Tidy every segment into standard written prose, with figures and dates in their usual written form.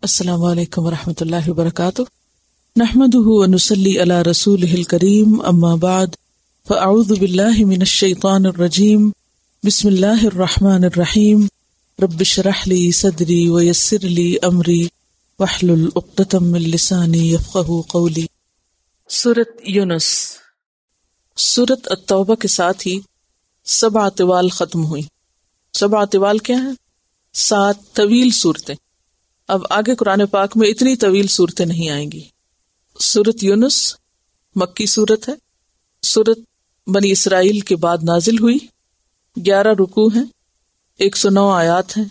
السلام علیکم ورحمۃ اللہ وبرکاتہ، نحمده ونصلی علی رسولہ الکریم، اما بعد فاعوذ باللہ من الشیطان الرجیم، بسم اللہ الرحمن الرحیم، رب اشرح لی صدری ویسر لی امری واحلل عقدۃ من لسانی یفقہوا قولی۔ سورۃ یونس، سورۃ التوبہ کے ساتھ ہی 7 طوال ختم ہوئی۔ 7 طوال کیا ہیں؟ 7 طویل صورتیں۔ اب آگے قرآن پاک میں اتنی طویل صورتیں نہیں آئیں گی۔ سورۃ یونس مکی صورت ہے، سورۃ بنی اسرائیل کے بعد نازل ہوئی، 11 رکوع ہیں، 109 آیات ہیں،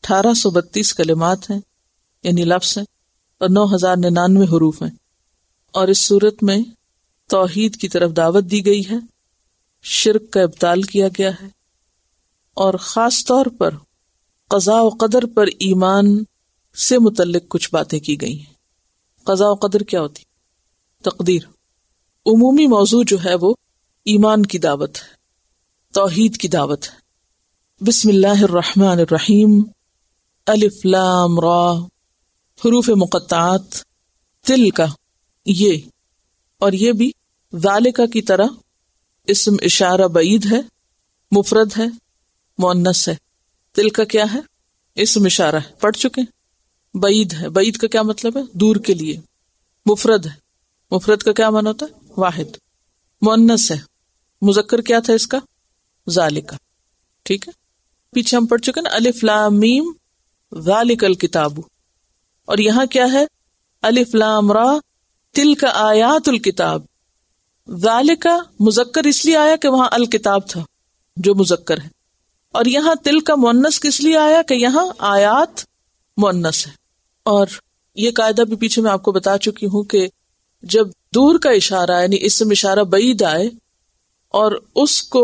1832 کلمات ہیں یعنی لفظ ہیں، اور 9099 حروف ہیں۔ اور اس صورت میں توحید کی طرف دعوت دی گئی ہے، شرک کا ابطال کیا گیا ہے، اور خاص طور پر قضاء و قدر پر ایمان سے متعلق کچھ باتیں کی گئی ہیں۔ قضاء و قدر کیا ہوتی؟ تقدیر۔ عمومی موضوع جو ہے وہ ایمان کی دعوت ہے، توحید کی دعوت ہے۔ بسم اللہ الرحمن الرحیم، الف لام را، حروف مقطعات، تلک یہ، اور یہ بھی ذالک کی طرح اسم اشارہ بعید ہے، مفرد ہے، مؤنث ہے۔ تلک کیا ہے؟ اسم اشارہ ہے، پڑھ چکے ہیں۔ بعید ہے، بعید کا کیا مطلب ہے؟ دور کے لیے۔ مفرد ہے، مفرد کا کیا معنی ہوتا ہے؟ واحد۔ مؤنث ہے، مذکر کیا تھا اس کا؟ ذالک۔ ٹھیک ہے، پیچھے ہم پڑھ چکے نا، الف لام میم ذالک الکتاب، اور یہاں کیا ہے؟ الف لام را تلک آیات الکتاب۔ ذالک مذکر اس لیے آیا کہ وہاں الکتاب تھا جو مذکر ہے، اور یہاں تلک مؤنث کس لیے آیا کہ یہاں آیات مؤنث ہے۔ اور یہ قاعدہ بھی پیچھے میں آپ کو بتا چکی ہوں کہ جب دور کا اشارہ یعنی اسم اشارہ بعید آئے اور اس کو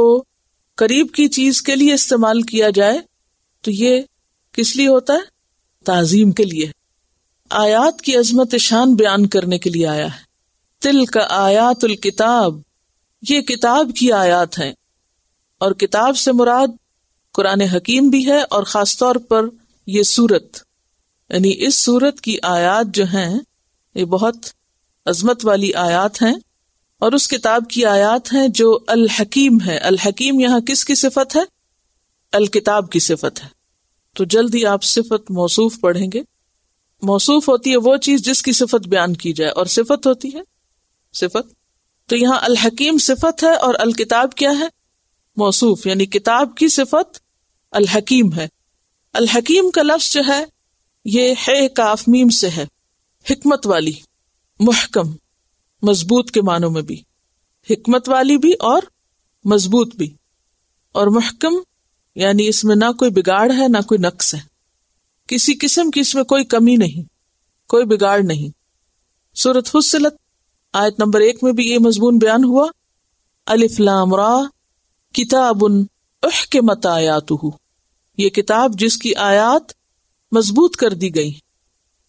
قریب کی چیز کے لیے استعمال کیا جائے تو یہ کس لیے ہوتا ہے؟ تعظیم کے لیے، آیات کی عظمت شان بیان کرنے کے لیے آیا ہے۔ تلک آیات الکتاب، یہ کتاب کی آیات ہیں، اور کتاب سے مراد قرآن حکیم بھی ہے، اور خاص طور پر یہ سورت، یعنی اس سورت کی آیات جو ہیں یہ بہت عظمت والی آیات ہیں، اور اس کتاب کی آیات ہیں جو الحکیم ہے۔ الحکیم یہاں کس کی صفت ہے؟ الکتاب کی صفت ہے۔ تو جلدی آپ صفت موصوف پڑھیں گے۔ موصوف ہوتی ہے وہ چیز جس کی صفت بیان کی جائے، اور صفت ہوتی ہے صفت۔ تو یہاں الحکیم صفت ہے اور الکتاب کیا ہے؟ موصوف، یعنی کتاب کی صفت الحکیم ہے۔ الحکیم کا لفظ جو ہے یہ ہے کاف میم سے ہے، حکمت والی، محکم، مضبوط کے معنوں میں بھی، حکمت والی بھی اور مضبوط بھی، اور محکم یعنی اس میں نہ کوئی بگاڑ ہے نہ کوئی نقص ہے، کسی قسم کی اس میں کوئی کمی نہیں، کوئی بگاڑ نہیں۔ سورۃ فصلت آیت نمبر 1 میں بھی یہ مضمون بیان ہوا، الف لام را کتاب احکمت آیاتہ، یہ کتاب جس کی آیات مضبوط کر دی گئی،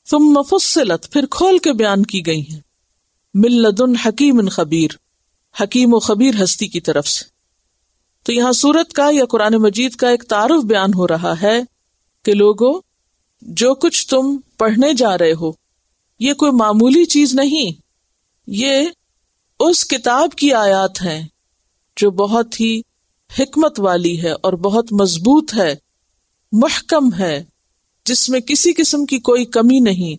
ثم فصلت پھر کھول کے بیان کی گئی ہیں، من لدن حکیم خبیر، حکیم و خبیر ہستی کی طرف سے۔ تو یہاں سورت کا یا قرآن مجید کا ایک تعارف بیان ہو رہا ہے کہ لوگو، جو کچھ تم پڑھنے جا رہے ہو یہ کوئی معمولی چیز نہیں، یہ اس کتاب کی آیات ہیں جو بہت ہی حکمت والی ہے اور بہت مضبوط ہے، محکم ہے، جس میں کسی قسم کی کوئی کمی نہیں،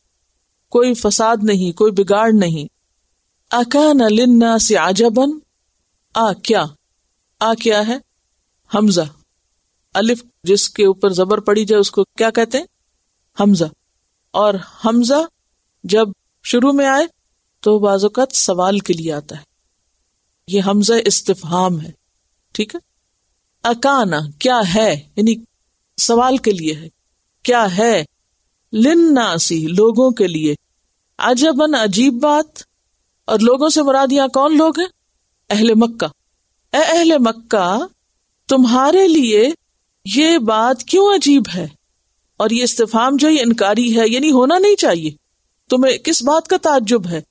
کوئی فساد نہیں، کوئی بگاڑ نہیں۔ اکان للناس عجبا، کیا ہے؟ حمزہ، الف جس کے اوپر زبر پڑی جائے اس کو کیا کہتے ہیں؟ حمزہ۔ اور حمزہ جب شروع میں آئے تو بعض اوقات سوال کے لیے آتا ہے، یہ حمزہ استفہام ہے، ٹھیک ہے۔ اکانا کیا ہے، یعنی سوال کے لیے ہے، کیا ہے، للناسی لوگوں کے لیے، عجباً عجیب بات، اور لوگوں سے مراد یہاں کون لوگ ہیں؟ اہل مکہ۔ اے اہل مکہ، تمہارے لیے یہ بات کیوں عجیب ہے؟ اور یہ استفہام جو یہ انکاری ہے، یعنی ہونا نہیں چاہیے، تمہیں کس بات کا تعجب ہے؟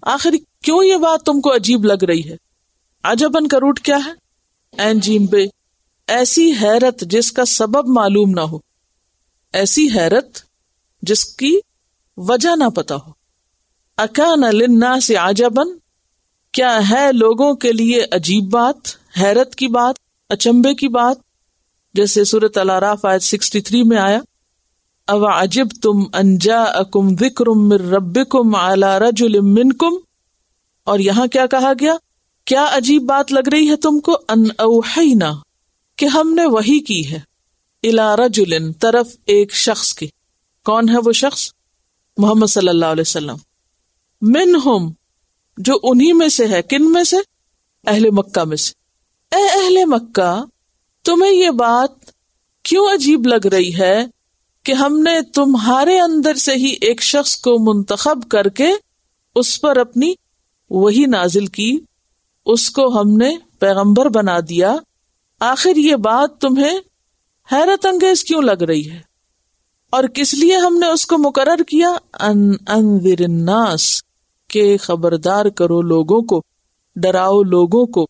آخر کیوں یہ بات تم کو عجیب لگ رہی ہے؟ عجباً کا روٹ کیا ہے؟ عین جیم بے، ایسی حیرت جس کا سبب معلوم نہ ہو، ایسی حیرت جس کی وجہ نہ پتا ہو. اکان للناس عجبا، کیا ہے لوگوں کے لیے عجیب بات، حیرت کی بات، اچنبے کی بات، جیسے سورۃ الاعراف آیت 63 میں آیا اوعجبتم ان جاءکم ذکر من ربکم علی رجل منکم، اور یہاں کیا کہا گیا، کیا عجیب بات لگ رہی ہے تم کو، ان اوحینا، کہ ہم نے وحی کی ہے، الی رجل، طرف ایک شخص کی. کون ہے وہ شخص؟ محمد صلی اللہ علیہ وسلم. منہم، جو انہی میں سے ہے. کن میں سے؟ اہل مکہ میں سے. اے اہل مکہ، تمہیں یہ بات کیوں عجیب لگ رہی ہے کہ ہم نے تمہارے اندر سے ہی ایک شخص کو منتخب کر کے اس پر اپنی وحی نازل کی، اس کو ہم نے پیغمبر بنا دیا. آخر یہ بات تمہیں حیرت انگیز کیوں لگ رہی ہے؟ اور کس لیے ہم نے اس کو مقرر کیا؟ ان انذر الناس، کہ خبردار کرو لوگوں کو، ڈراؤ لوگوں کو.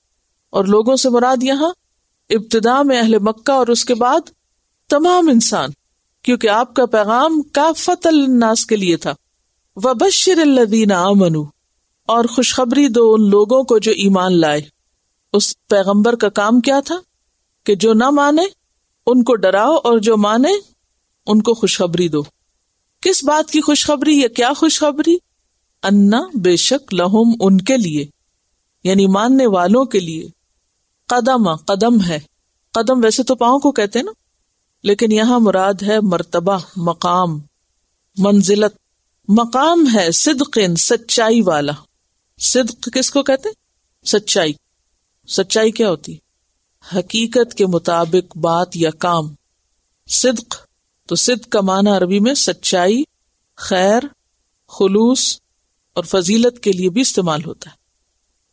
اور لوگوں سے مراد یہاں ابتدا میں اہل مکہ اور اس کے بعد تمام انسان، کیونکہ آپ کا پیغام کافۃ للناس کے لیے تھا. وبشر الذین آمنوا، اور خوشخبری دو ان لوگوں کو جو ایمان لائے. اس پیغمبر کا کام کیا تھا کہ جو نہ مانے ان کو ڈراؤ، اور جو مانے ان کو خوشخبری دو. کس بات کی خوشخبری؟ یا کیا خوشخبری؟ انا، بے شک، لہم، ان کے لیے، یعنی ماننے والوں کے لیے، قدم، قدم ہے. قدم ویسے تو پاؤں کو کہتے ہیں نا، لیکن یہاں مراد ہے مرتبہ، مقام، منزلت. مقام ہے صدق، سچائی والا. صدق کس کو کہتے ہیں؟ سچائی. سچائی کیا ہوتی؟ حقیقت کے مطابق بات یا کام. صدق، تو صدق کا معنی عربی میں سچائی، خیر، خلوص اور فضیلت کے لیے بھی استعمال ہوتا ہے.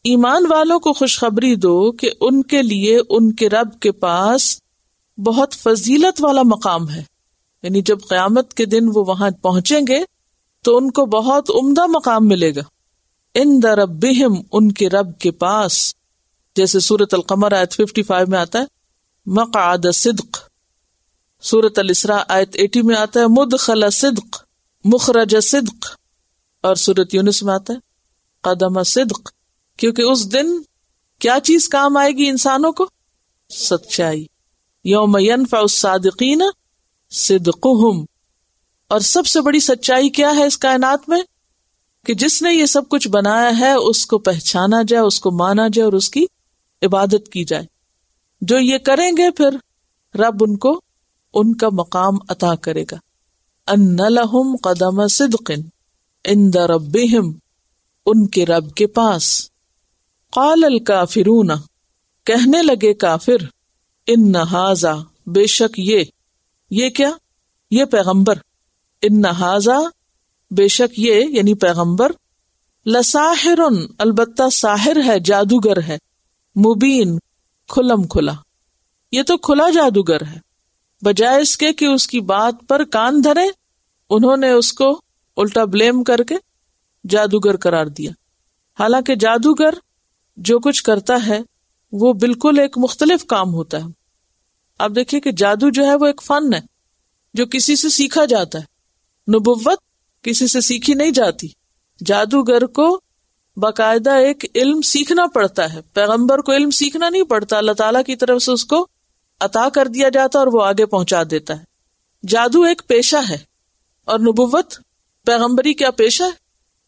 ایمان والوں کو خوشخبری دو کہ ان کے لیے ان کے رب کے پاس بہت فضیلت والا مقام ہے. یعنی جب قیامت کے دن وہ وہاں پہنچیں گے تو ان کو بہت عمدہ مقام ملے گا. عند ربہم، ان کے رب کے پاس، جیسے سورۃ القمر آیت 55 میں آتا ہے مقعد صدق. سورۃ الاسراء آیت 80 میں آتا ہے مدخل صدق، مخرج صدق. اور سورۃ یونس میں آتا ہے قدم صدق. کیونکہ اس دن کیا چیز کام آئے گی انسانوں کو؟ سچائی. یوم ینفع الصادقین صدقہم. اور سب سے بڑی سچائی کیا ہے اس کائنات میں؟ کہ جس نے یہ سب کچھ بنایا ہے اس کو پہچانا جائے، اس کو مانا جائے اور اس کی عبادت کی جائے. جو یہ کریں گے پھر رب ان کو ان کا مقام عطا کرے گا. ان لہم قدم صدق عند ربہم، ان کے رب کے پاس. قال الکافرون، کہنے لگے کافر، ان ھذا، بے شک یہ کیا؟ یہ پیغمبر. ان ھذا، بے شک یہ یعنی پیغمبر، لساحر، البتہ ساحر ہے، جادوگر ہے، مبین، کھلم کھلا. یہ تو کھلا جادوگر ہے. بجائے اس کے کہ اس کی بات پر کان دھرے، انہوں نے اس کو الٹا بلیم کر کے جادوگر قرار دیا. حالانکہ جادوگر جو کچھ کرتا ہے وہ بالکل ایک مختلف کام ہوتا ہے. آپ دیکھیے کہ جادو جو ہے وہ ایک فن ہے جو کسی سے سیکھا جاتا ہے. نبوت کسی سے سیکھی نہیں جاتی. جادوگر کو باقاعدہ ایک علم سیکھنا پڑتا ہے. پیغمبر کو علم سیکھنا نہیں پڑتا، اللہ تعالیٰ کی طرف سے اس کو عطا کر دیا جاتا اور وہ آگے پہنچا دیتا ہے. جادو ایک پیشہ ہے، اور نبوت، پیغمبری کیا پیشہ ہے؟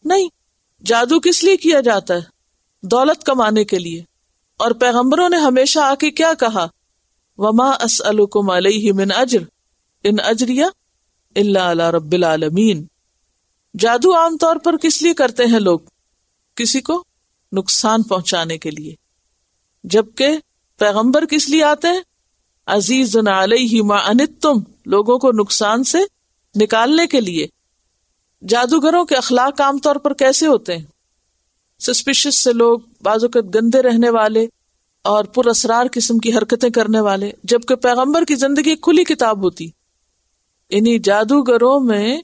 نہیں. جادو کس لیے کیا جاتا ہے؟ دولت کمانے کے لیے. اور پیغمبروں نے ہمیشہ آ کے کیا کہا؟ وما اسألکم علیہ من اجر ان اجریہ الا علی رب العالمین. جادو عام طور پر کس لیے کرتے ہیں لوگ؟ کسی کو نقصان پہنچانے کے لیے. جبکہ پیغمبر کس لیے آتے ہیں؟ عزیز علیہ ما عنتم، لوگوں کو نقصان سے نکالنے کے لیے. جادوگروں کے اخلاق عام طور پر کیسے ہوتے ہیں؟ سسپیشس سے لوگ، بعض اوقات گندے رہنے والے اور پر اسرار قسم کی حرکتیں کرنے والے. جبکہ پیغمبر کی زندگی کھلی کتاب ہوتی. انہی جادوگروں میں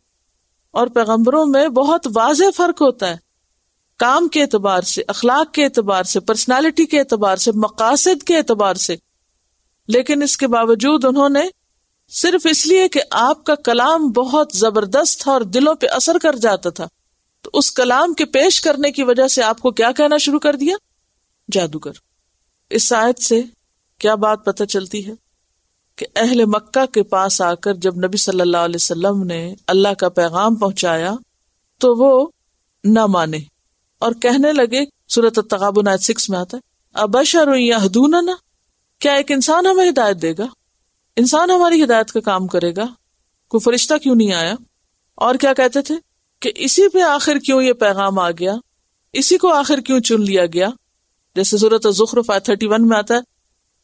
اور پیغمبروں میں بہت واضح فرق ہوتا ہے، کام کے اعتبار سے، اخلاق کے اعتبار سے، پرسنالٹی کے اعتبار سے، مقاصد کے اعتبار سے. لیکن اس کے باوجود انہوں نے صرف اس لیے کہ آپ کا کلام بہت زبردست تھا اور دلوں پہ اثر کر جاتا تھا، تو اس کلام کے پیش کرنے کی وجہ سے آپ کو کیا کہنا شروع کر دیا؟ جادوگر۔ اس آیت سے کیا بات پتہ چلتی ہے کہ اہل مکہ کے پاس آ کر جب نبی صلی اللہ علیہ وسلم نے اللہ کا پیغام پہنچایا تو وہ نہ مانے اور کہنے لگے، سورۃ التغابن آیت 6 میں آتا ہے، ابشر یہدوننا، کیا ایک انسان ہمیں ہدایت دے گا؟ انسان ہماری ہدایت کا کام کرے گا؟ کوئی فرشتہ کیوں نہیں آیا؟ اور کیا کہتے تھے کہ اسی پہ آخر کیوں یہ پیغام آ گیا، اسی کو آخر کیوں چن لیا گیا؟ جیسے سورۃ الزخرف آیت 31 میں آتا ہے،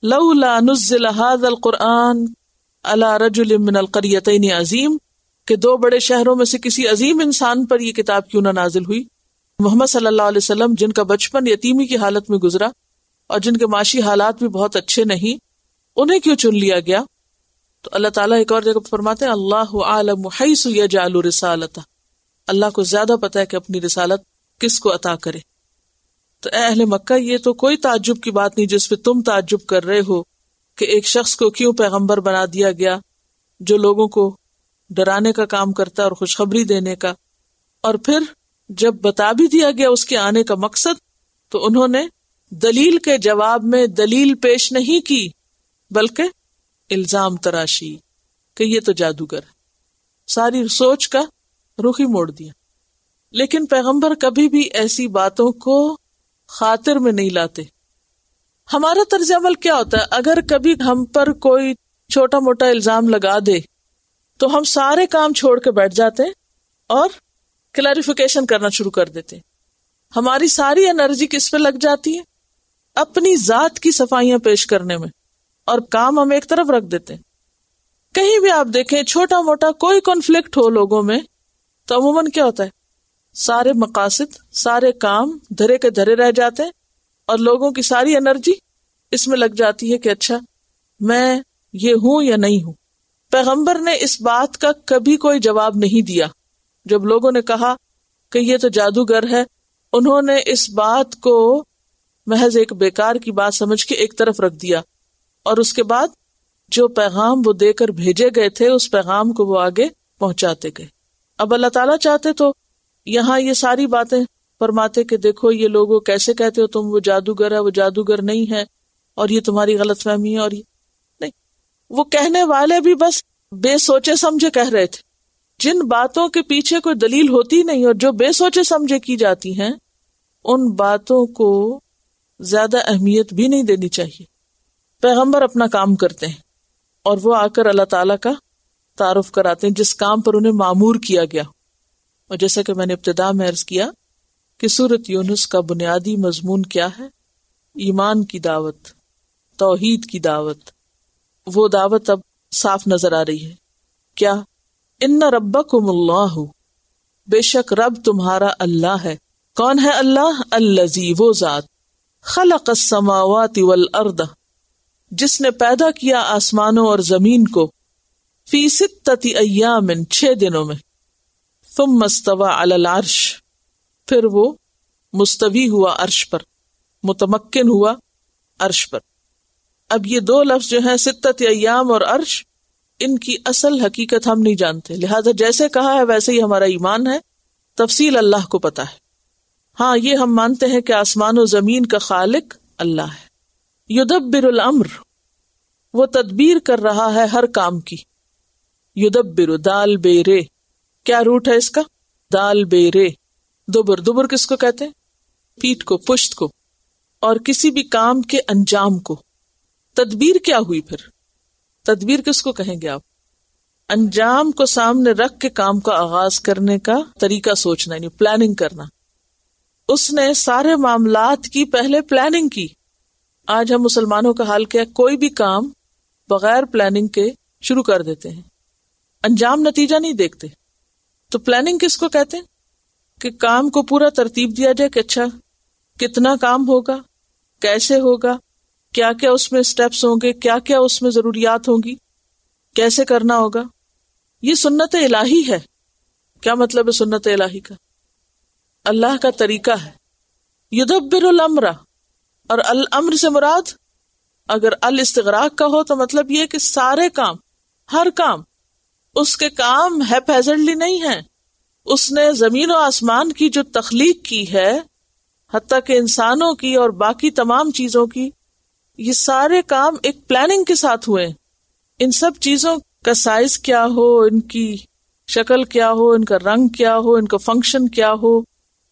لولا نزل هذا القرآن على رجل من القریتین عظیم، کہ دو بڑے شہروں میں سے کسی عظیم انسان پر یہ کتاب کیوں نہ نازل ہوئی۔ محمد صلی اللہ علیہ وسلم جن کا بچپن یتیمی کی حالت میں گزرا اور جن کے معاشی حالات بھی بہت اچھے نہیں، انہیں کیوں چن لیا گیا؟ تو اللہ تعالیٰ ایک اور جگہ فرماتے ہیں، اللہ اعلم حیث یجعل رسالتہ، اللہ کو زیادہ پتہ ہے کہ اپنی رسالت کس کو عطا کرے۔ تو اے اہل مکہ، یہ تو کوئی تعجب کی بات نہیں جس پہ تم تعجب کر رہے ہو کہ ایک شخص کو کیوں پیغمبر بنا دیا گیا جو لوگوں کو ڈرانے کا کام کرتا ہے اور خوشخبری دینے کا، اور پھر جب بتا بھی دیا گیا اس کے آنے کا مقصد تو انہوں نے دلیل کے جواب میں دلیل پیش نہیں کی بلکہ الزام تراشی کہ یہ تو جادوگر ہے، ساری سوچ کا رخ ہی موڑ دیا۔ لیکن پیغمبر کبھی بھی ایسی باتوں کو خاطر میں نہیں لاتے۔ ہمارا طرز عمل کیا ہوتا ہے؟ اگر کبھی ہم پر کوئی چھوٹا موٹا الزام لگا دے تو ہم سارے کام چھوڑ کے بیٹھ جاتے ہیں اور کلیریفیکیشن کرنا شروع کر دیتے ہیں۔ ہماری ساری انرجی کس پہ لگ جاتی ہے؟ اپنی ذات کی صفائیاں پیش کرنے میں، اور کام ہم ایک طرف رکھ دیتے ہیں۔ کہیں بھی آپ دیکھیں چھوٹا موٹا کوئی کنفلکٹ ہو لوگوں میں تو عموماً کیا ہوتا ہے؟ سارے مقاصد، سارے کام دھرے کے دھرے رہ جاتے ہیں اور لوگوں کی ساری انرجی اس میں لگ جاتی ہے کہ اچھا میں یہ ہوں یا نہیں ہوں۔ پیغمبر نے اس بات کا کبھی کوئی جواب نہیں دیا۔ جب لوگوں نے کہا کہ یہ تو جادوگر ہے، انہوں نے اس بات کو محض ایک بیکار کی بات سمجھ کے ایک طرف رکھ دیا، اور اس کے بعد جو پیغام وہ دے کر بھیجے گئے تھے اس پیغام کو وہ آگے پہنچاتے گئے۔ اب اللہ تعالیٰ چاہتے تو یہاں یہ ساری باتیں فرماتے کہ دیکھو یہ لوگوں کیسے کہتے ہو تم وہ جادوگر ہے، وہ جادوگر نہیں ہے، اور یہ تمہاری غلط فہمی ہے، اور یہ نہیں۔ وہ کہنے والے بھی بس بے سوچے سمجھے کہہ رہے تھے۔ جن باتوں کے پیچھے کوئی دلیل ہوتی نہیں اور جو بے سوچے سمجھے کی جاتی ہیں، ان باتوں کو زیادہ اہمیت بھی نہیں دینی چاہیے۔ پیغمبر اپنا کام کرتے ہیں اور وہ آ کر اللہ تعالیٰ کا تعارف کراتے ہیں جس کام پر انہیں مامور کیا گیا۔ اور جیسا کہ میں نے ابتدا میں عرض کیا کہ سورۃ یونس کا بنیادی مضمون کیا ہے؟ ایمان کی دعوت، توحید کی دعوت۔ وہ دعوت اب صاف نظر آ رہی ہے۔ کیا؟ ان ربکم اللہ، بے شک رب تمہارا اللہ ہے۔ کون ہے اللہ؟ الذی، وہ ذات، خلق السماوات والارض، جس نے پیدا کیا آسمانوں اور زمین کو، فی ستۃ ایام، 6 دنوں میں، ثم استوى علی العرش، پھر وہ مستوی ہوا عرش پر، متمکن ہوا عرش پر۔ اب یہ 2 لفظ جو ہیں ستۃ ایام اور عرش، ان کی اصل حقیقت ہم نہیں جانتے، لہذا جیسے کہا ہے ویسے ہی ہمارا ایمان ہے، تفصیل اللہ کو پتا ہے۔ ہاں یہ ہم مانتے ہیں کہ آسمان و زمین کا خالق اللہ ہے۔ یدبر الامر، وہ تدبیر کر رہا ہے ہر کام کی۔ یدبر، دال بے رے، کیا روٹ ہے اس کا؟ دال بے رے۔ دبر، دبر کس کو کہتے ہیں؟ پیٹھ کو، پشت کو، اور کسی بھی کام کے انجام کو۔ تدبیر کیا ہوئی پھر؟ تدبیر کس کو کہیں گے آپ؟ انجام کو سامنے رکھ کے کام کا آغاز کرنے کا طریقہ سوچنا، یعنی پلاننگ کرنا۔ اس نے سارے معاملات کی پہلے پلاننگ کی۔ آج ہم مسلمانوں کا حال کیا؟ کوئی بھی کام بغیر پلاننگ کے شروع کر دیتے ہیں، انجام نتیجہ نہیں دیکھتے۔ تو پلاننگ کس کو کہتے ہیں؟ کہ کام کو پورا ترتیب دیا جائے کہ اچھا کتنا کام ہوگا، کیسے ہوگا، کیا کیا اس میں سٹیپس ہوں گے، کیا کیا اس میں ضروریات ہوں گی، کیسے کرنا ہوگا۔ یہ سنت الہی ہے۔ کیا مطلب ہے سنت الہی کا؟ اللہ کا طریقہ ہے۔ یدبر الامر، اور الامر سے مراد اگر الاستغراق کا ہو تو مطلب یہ کہ سارے کام ہر کام. اس کے کام ہیپیزرلی نہیں ہیں. اس نے زمین و آسمان کی جو تخلیق کی ہے، حتیٰ کہ انسانوں کی اور باقی تمام چیزوں کی، یہ سارے کام ایک پلاننگ کے ساتھ ہوئے. ان سب چیزوں کا سائز کیا ہو، ان کی شکل کیا ہو، ان کا رنگ کیا ہو، ان کا فنکشن کیا ہو،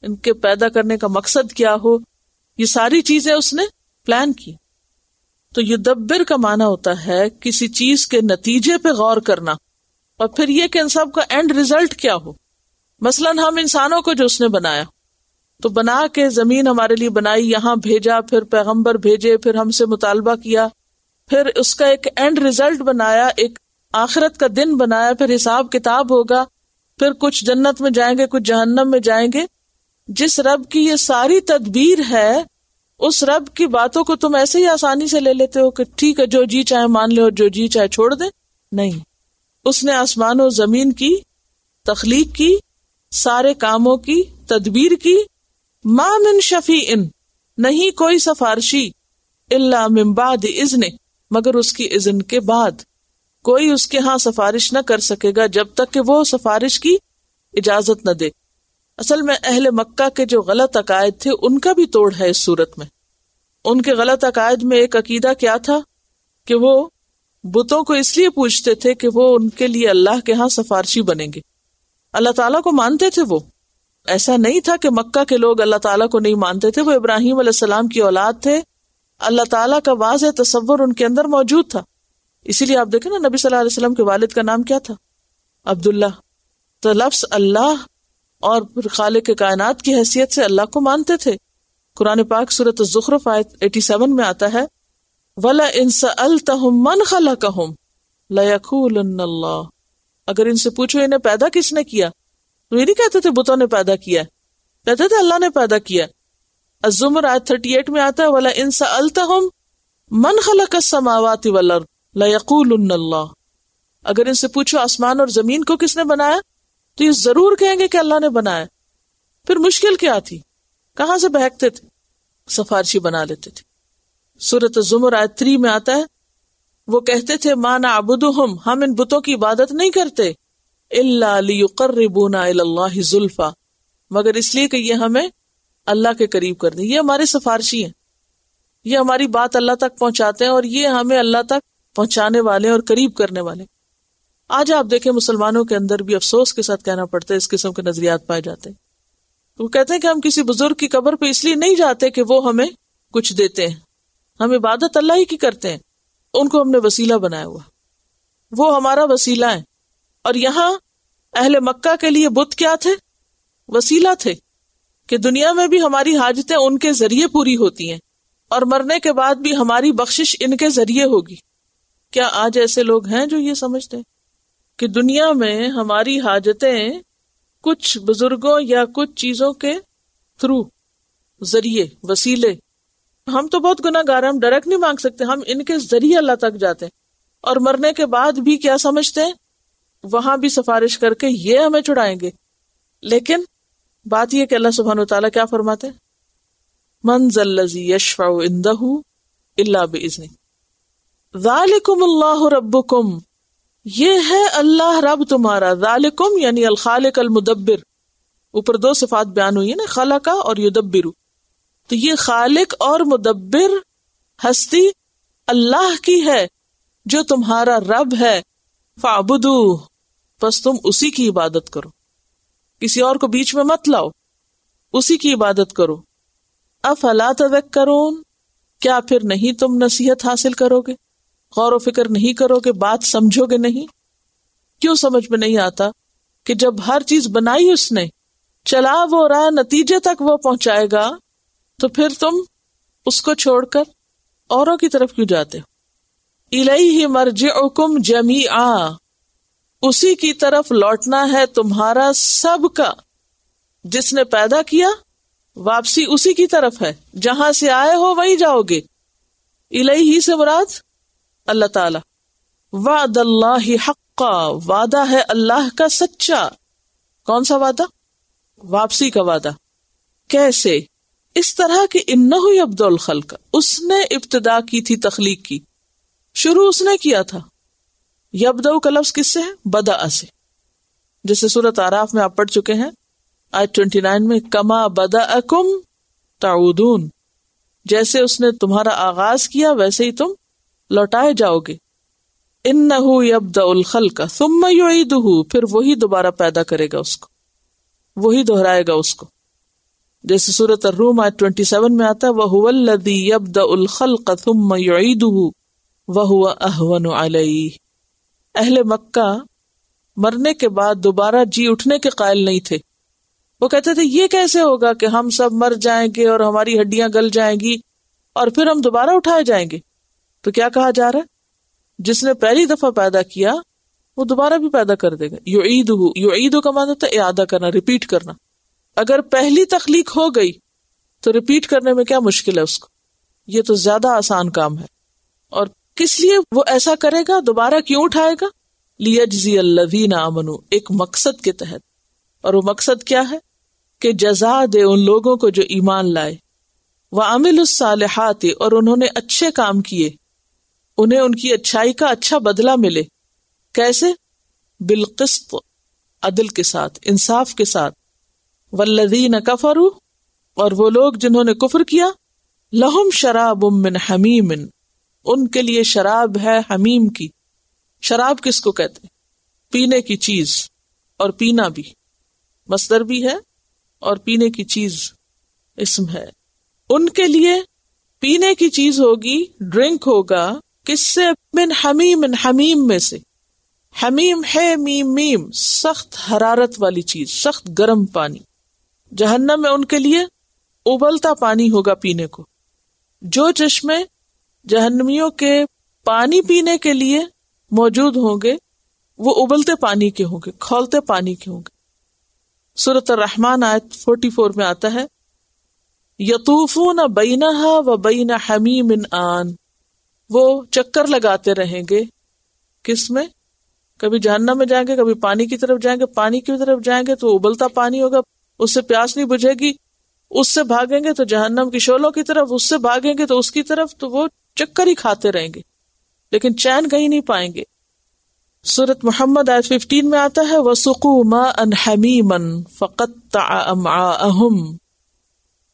ان کے پیدا کرنے کا مقصد کیا ہو، یہ ساری چیزیں اس نے پلان کی. تو یدبر کا معنی ہوتا ہے کسی چیز کے نتیجے پہ غور کرنا، اور پھر یہ کہ ان سب کا اینڈ ریزلٹ کیا ہو. مثلاً ہم انسانوں کو جو اس نے بنایا، تو بنا کے زمین ہمارے لیے بنائی، یہاں بھیجا، پھر پیغمبر بھیجے، پھر ہم سے مطالبہ کیا، پھر اس کا ایک اینڈ ریزلٹ بنایا، ایک آخرت کا دن بنایا، پھر حساب کتاب ہوگا، پھر کچھ جنت میں جائیں گے، کچھ جہنم میں جائیں گے. جس رب کی یہ ساری تدبیر ہے، اس رب کی باتوں کو تم ایسے ہی آسانی سے لے لیتے ہو کہ ٹھیک ہے جو جی چاہے مان لے اور جو جی چاہے چھوڑ دے. نہیں، اس نے آسمان و زمین کی تخلیق کی، سارے کاموں کی تدبیر کی. ما من شفیع، نہیں کوئی سفارشی، الا من بعد اذن، مگر اس کی اذن کے بعد. کوئی اس کے ہاں سفارش نہ کر سکے گا جب تک کہ وہ سفارش کی اجازت نہ دے. اصل میں اہل مکہ کے جو غلط عقائد تھے ان کا بھی توڑ ہے اس صورت میں. ان کے غلط عقائد میں ایک عقیدہ کیا تھا کہ وہ بتوں کو اس لیے پوجتے تھے کہ وہ ان کے لیے اللہ کے ہاں سفارشی بنیں گے. اللہ تعالیٰ کو مانتے تھے وہ، ایسا نہیں تھا کہ مکہ کے لوگ اللہ تعالیٰ کو نہیں مانتے تھے. وہ ابراہیم علیہ السلام کی اولاد تھے، اللہ تعالیٰ کا واضح تصور ان کے اندر موجود تھا. اسی لیے آپ دیکھیں نا، نبی صلی اللہ علیہ وسلم کے والد کا نام کیا تھا؟ عبداللہ. تو لفظ اللہ اور پھر خالق کائنات کی حیثیت سے اللہ کو مانتے تھے. قرآن پاک سورۃ الزخرف آیت 87 میں آتا ہے، وَلَئِن سَأَلْتَهُم مَّنْ خَلَقَهُمْ لَيَقُولُنَّ اللَّهُ. اگر ان سے پوچھو انہیں پیدا کس نے کیا، تو یہ نہیں کہتے تھے بتوں نے پیدا کیا، کہتے تھے اللہ نے پیدا کیا. الزمر آیت 38 میں آتا ہے، وَلَئِن سَأَلْتَهُم مَّنْ خَلَقَ السَّمَاوَاتِ وَالْأَرْضَ لَيَقُولُنَّ اللَّهُ. اگر ان سے پوچھو آسمان اور زمین کو کس نے بنایا، تو یہ ضرور کہیں گے کہ اللہ نے بنایا. پھر مشکل کیا تھی؟ کہاں سے بہکتے تھے؟ سفارشی بنا لیتے تھے. سورۃ الزمر آیت 3 میں آتا ہے، وہ کہتے تھے ما نعبدہم، ہم ان بتوں کی عبادت نہیں کرتے، الا لیقربونا الی اللہ زلفی، مگر اس لیے کہ یہ ہمیں اللہ کے قریب کر دیں. یہ ہمارے سفارشی ہیں، یہ ہماری بات اللہ تک پہنچاتے ہیں، اور یہ ہمیں اللہ تک پہنچانے والے اور قریب کرنے والے. آج آپ دیکھیں مسلمانوں کے اندر بھی افسوس کے ساتھ کہنا پڑتا ہے اس قسم کے نظریات پائے جاتے ہیں. وہ کہتے ہیں کہ ہم کسی بزرگ کی قبر پہ اس لیے نہیں جاتے کہ وہ ہمیں کچھ دیتے ہیں، ہم عبادت اللہ ہی کی کرتے ہیں، ان کو ہم نے وسیلہ بنایا ہوا، وہ ہمارا وسیلہ ہے. اور یہاں اہل مکہ کے لیے بت کیا تھے؟ وسیلہ تھے، کہ دنیا میں بھی ہماری حاجتیں ان کے ذریعے پوری ہوتی ہیں، اور مرنے کے بعد بھی ہماری بخشش ان کے ذریعے ہوگی. کیا آج ایسے لوگ ہیں جو یہ سمجھتے ہیں کہ دنیا میں ہماری حاجتیں کچھ بزرگوں یا کچھ چیزوں کے تھرو، ذریعے، وسیلے، ہم تو بہت گناہ گار ہیں، ہم ڈائریکٹ نہیں مانگ سکتے، ہم ان کے ذریعے اللہ تک جاتے ہیں، اور مرنے کے بعد بھی کیا سمجھتے ہیں؟ وہاں بھی سفارش کر کے یہ ہمیں چھڑائیں گے. لیکن بات یہ کہ اللہ سبحانہ وتعالیٰ کیا فرماتے ہیں؟ من ذا الذی یشفع عندہ الا باذنہ، ذالکم اللہ ربکم، یہ ہے اللہ رب تمہارا. ذالکم یعنی الخالق المدبر. اوپر دو صفات بیان ہوئی ہیں نا، خلق اور یدبر. تو یہ خالق اور مدبر ہستی اللہ کی ہے جو تمہارا رب ہے. فاعبدوہ، پس تم اسی کی عبادت کرو، کسی اور کو بیچ میں مت لاؤ، اسی کی عبادت کرو. افلا تذکرون، کیا پھر نہیں تم نصیحت حاصل کرو گے، غور و فکر نہیں کرو گے، بات سمجھو گے نہیں؟ کیوں سمجھ میں نہیں آتا کہ جب ہر چیز بنائی اس نے، چلا وہ رہا، نتیجے تک وہ پہنچائے گا، تو پھر تم اس کو چھوڑ کر اوروں کی طرف کیوں جاتے ہو؟ الیہ مرجعکم جمیعا، اسی کی طرف لوٹنا ہے تمہارا سب کا. جس نے پیدا کیا، واپسی اسی کی طرف ہے، جہاں سے آئے ہو وہیں جاؤ گے. الیہ سے مراد اللہ تعالی. وعد اللہ حقا، وعدہ ہے اللہ کا سچا. کون سا وعدہ؟ واپسی کا وعدہ. کیسے؟ اس طرح کہ انہ یبدأ الخلق، اس نے ابتدا کی تھی تخلیق کی، شروع اس نے کیا تھا. یبدأ کا لفظ کس سے ہے؟ بدأ سے، جیسے سورۃ اعراف میں آپ پڑھ چکے ہیں آیت 29 میں، کما بدأکم تعودون، جیسے اس نے تمہارا آغاز کیا ویسے ہی تم لوٹائے جاؤ گے. انہ یبدأ الخلق ثم یعیدہ، پھر وہی دوبارہ پیدا کرے گا اس کو، وہی دہرائے گا اس کو. جیسے سورۃ الروم آیت 27 میں آتا ہے وَهُوَ الَّذِي يَبْدَأُ الْخَلْقَ ثُمَّ يُعِيدُهُ وَهُوَ أَهْوَنُ عَلَيْهِ. اہل مکہ مرنے کے بعد دوبارہ جی اٹھنے کے قائل نہیں تھے. وہ کہتے تھے یہ کیسے ہوگا کہ ہم سب مر جائیں گے اور ہماری ہڈیاں گل جائیں گی اور پھر ہم دوبارہ اٹھائے جائیں گے. تو کیا کہا جا رہا ہے؟ جس نے پہلی دفعہ پیدا کیا وہ دوبارہ بھی پیدا کر دے گا. یعیدہ کا مطلب ہے اعادہ کرنا، ریپیٹ کرنا. اگر پہلی تخلیق ہو گئی تو ریپیٹ کرنے میں کیا مشکل ہے اس کو؟ یہ تو زیادہ آسان کام ہے. اور کس لیے وہ ایسا کرے گا، دوبارہ کیوں اٹھائے گا؟ لیجزی الذین آمنوا، ایک مقصد کے تحت. اور وہ مقصد کیا ہے؟ کہ جزا دے ان لوگوں کو جو ایمان لائے، وعملوا الصالحات، اور انہوں نے اچھے کام کیے، انہیں ان کی اچھائی کا اچھا بدلہ ملے. کیسے؟ بالقسط، عدل کے ساتھ، انصاف کے ساتھ. والذین کفروا، اور وہ لوگ جنہوں نے کفر کیا، لہم شراب من حمیم، ان کے لیے شراب ہے حمیم کی. شراب کس کو کہتے ہیں؟ پینے کی چیز، اور پینا بھی مصدر بھی ہے اور پینے کی چیز اسم ہے. ان کے لیے پینے کی چیز ہوگی، ڈرنک ہوگا، کس سے؟ من حمیم، حمیم میں سے. حمیم ہے میم میم، سخت حرارت والی چیز، سخت گرم پانی. جہنم میں ان کے لیے ابلتا پانی ہوگا پینے کو. جو چشمے جہنمیوں کے پانی پینے کے لیے موجود ہوں گے وہ ابلتے پانی کے ہوں گے، کھولتے پانی کے ہوں گے. سورۃ الرحمن آیت 44 میں آتا ہے یطوفون بینہا و بین حمیم آن، وہ چکر لگاتے رہیں گے. کس میں؟ کبھی جہنم میں جائیں گے، کبھی پانی کی طرف جائیں گے. پانی کی طرف جائیں گے تو ابلتا پانی ہوگا، اس سے پیاس نہیں بجھے گی. اس سے بھاگیں گے تو جہنم کی شعلوں کی طرف، اس سے بھاگیں گے تو اس کی طرف. تو وہ چکر ہی کھاتے رہیں گے لیکن چین کہیں نہیں پائیں گے. سورۃ محمد آیت 15 میں آتا ہے وَسُقُوا مَاءً حَمِيمًا فَقَطَّعَ أَمْعَاءَهُمْ،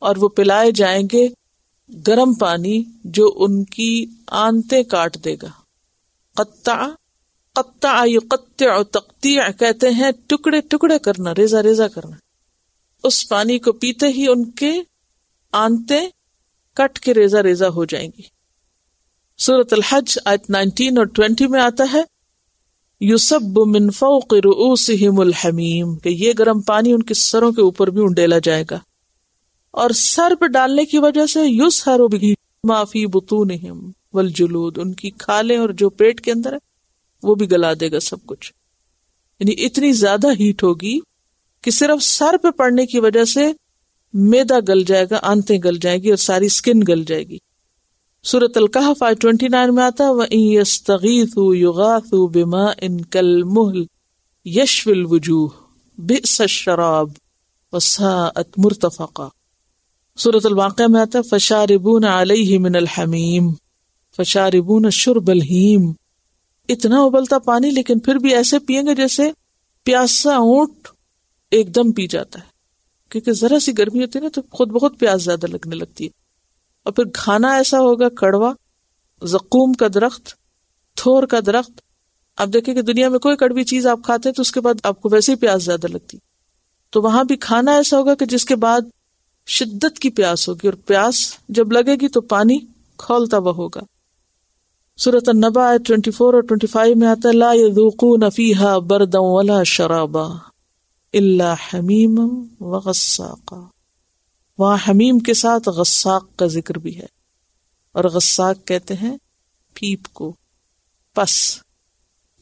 اور وہ پلائے جائیں گے گرم پانی جو ان کی آنتیں کاٹ دے گا. قطع یقطع تقطیع کہتے ہیں ٹکڑے ٹکڑے کرنا، ریزہ ریزہ کرنا. اس پانی کو پیتے ہی ان کے آنتیں کٹ کے ریزہ ریزہ ہو جائیں گی. سورۃ الحج آیت 19 اور 20 میں آتا ہے یصب من فوق رؤوسہم الحمیم، کہ یہ گرم پانی ان کے سروں کے اوپر بھی انڈیلا جائے گا. اور سر پہ ڈالنے کی وجہ سے یسہر بہ ما فی بطونہم والجلود، ان کی کھالیں اور جو پیٹ کے اندر ہے وہ بھی گلا دے گا سب کچھ. یعنی اتنی زیادہ ہیٹ ہوگی کہ صرف سر پہ پڑنے کی وجہ سے میدا گل جائے گا، آنتیں گل جائے گی اور ساری سکن گل جائے گی. سورۃ الکہف آیت 29 میں آتا ہے وَإِن يَسْتَغِيثُوا يُغَاثُوا بِمَاءٍ كَالْمُهْلِ يَشْوِي الْوُجُوهَ بِئْسَ الشَّرَابُ وَسَاءَتْ مُرْتَفَقًا. سورۃ الواقعہ میں آتا ہے فَشَارِبُونَ عَلَيْهِ مِنَ الْحَمِيمِ فَشَارِبُونَ شُرْبَ الْهِيمِ. اتنا ابلتا پانی لیکن پھر بھی ایسے پیئیں گے جیسے پیاسا اونٹ ایک دم پی جاتا ہے، کیونکہ ذرا سی گرمی ہوتی ہے نا تو خود بخود پیاس زیادہ لگنے لگتی ہے. اور پھر کھانا ایسا ہوگا کڑوا، زقوم کا درخت، تھور کا درخت. آپ دیکھیں کہ دنیا میں کوئی کڑوی چیز آپ کھاتے ہیں تو اس کے بعد آپ کو ویسے ہی پیاس زیادہ لگتی، تو وہاں بھی کھانا ایسا ہوگا کہ جس کے بعد شدت کی پیاس ہوگی، اور پیاس جب لگے گی تو پانی کھولتا ہوا ہوگا. سورۃ النبا آیت 24 اور 25 میں آتا ہے لا یذوقون فیہا بردا ولا شرابا الا حمیما وغساقا. وہاں حمیم کے ساتھ غساق کا ذکر بھی ہے، اور غساق کہتے ہیں پیپ کو، پس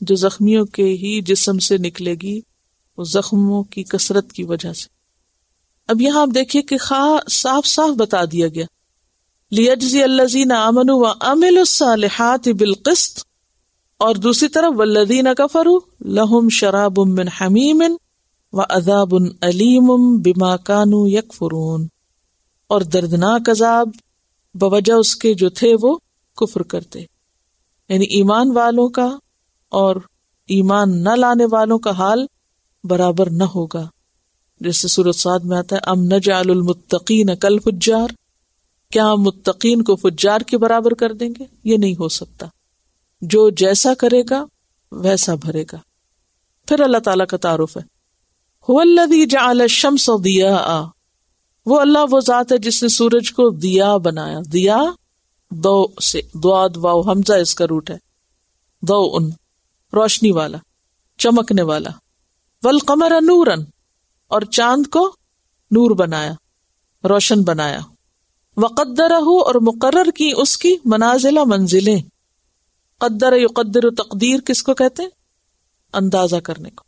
جو زخمیوں کے ہی جسم سے نکلے گی وہ زخموں کی کثرت کی وجہ سے. اب یہاں آپ دیکھیے کہ صاف صاف بتا دیا گیا لیجزی الذین آمنوا وعملوا الصالحات بالقسط، اور دوسری طرف والذین کفروا لہم شراب من حمیم وعذاب علیم بما کانوا یکفرون. اور دردناک عذاب بوجہ اس کے جو تھے وہ کفر کرتے. یعنی ایمان والوں کا اور ایمان نہ لانے والوں کا حال برابر نہ ہوگا. جیسے سورۃ صاد میں آتا ہے ام نجعل المتقین کالفجار، کیا ہم متقین کو فجار کے برابر کر دیں گے؟ یہ نہیں ہو سکتا. جو جیسا کرے گا ویسا بھرے گا. پھر اللہ تعالیٰ کا تعارف ہے هو الذی جعل الشمس ضیاء، وہ اللہ وہ ذات ہے جس نے سورج کو ضیاء بنایا. ضیاء دو سے، ضاد واو حمزہ اس کا روٹ ہے. ضوء روشنی والا، چمکنے والا. والقمر نورا، اور چاند کو نور بنایا، روشن بنایا. وقدرہ، اور مقرر کی اس کی منازل منزلیں. قدر یقدر تقدیر کس کو کہتے ہیں؟ اندازہ کرنے کو.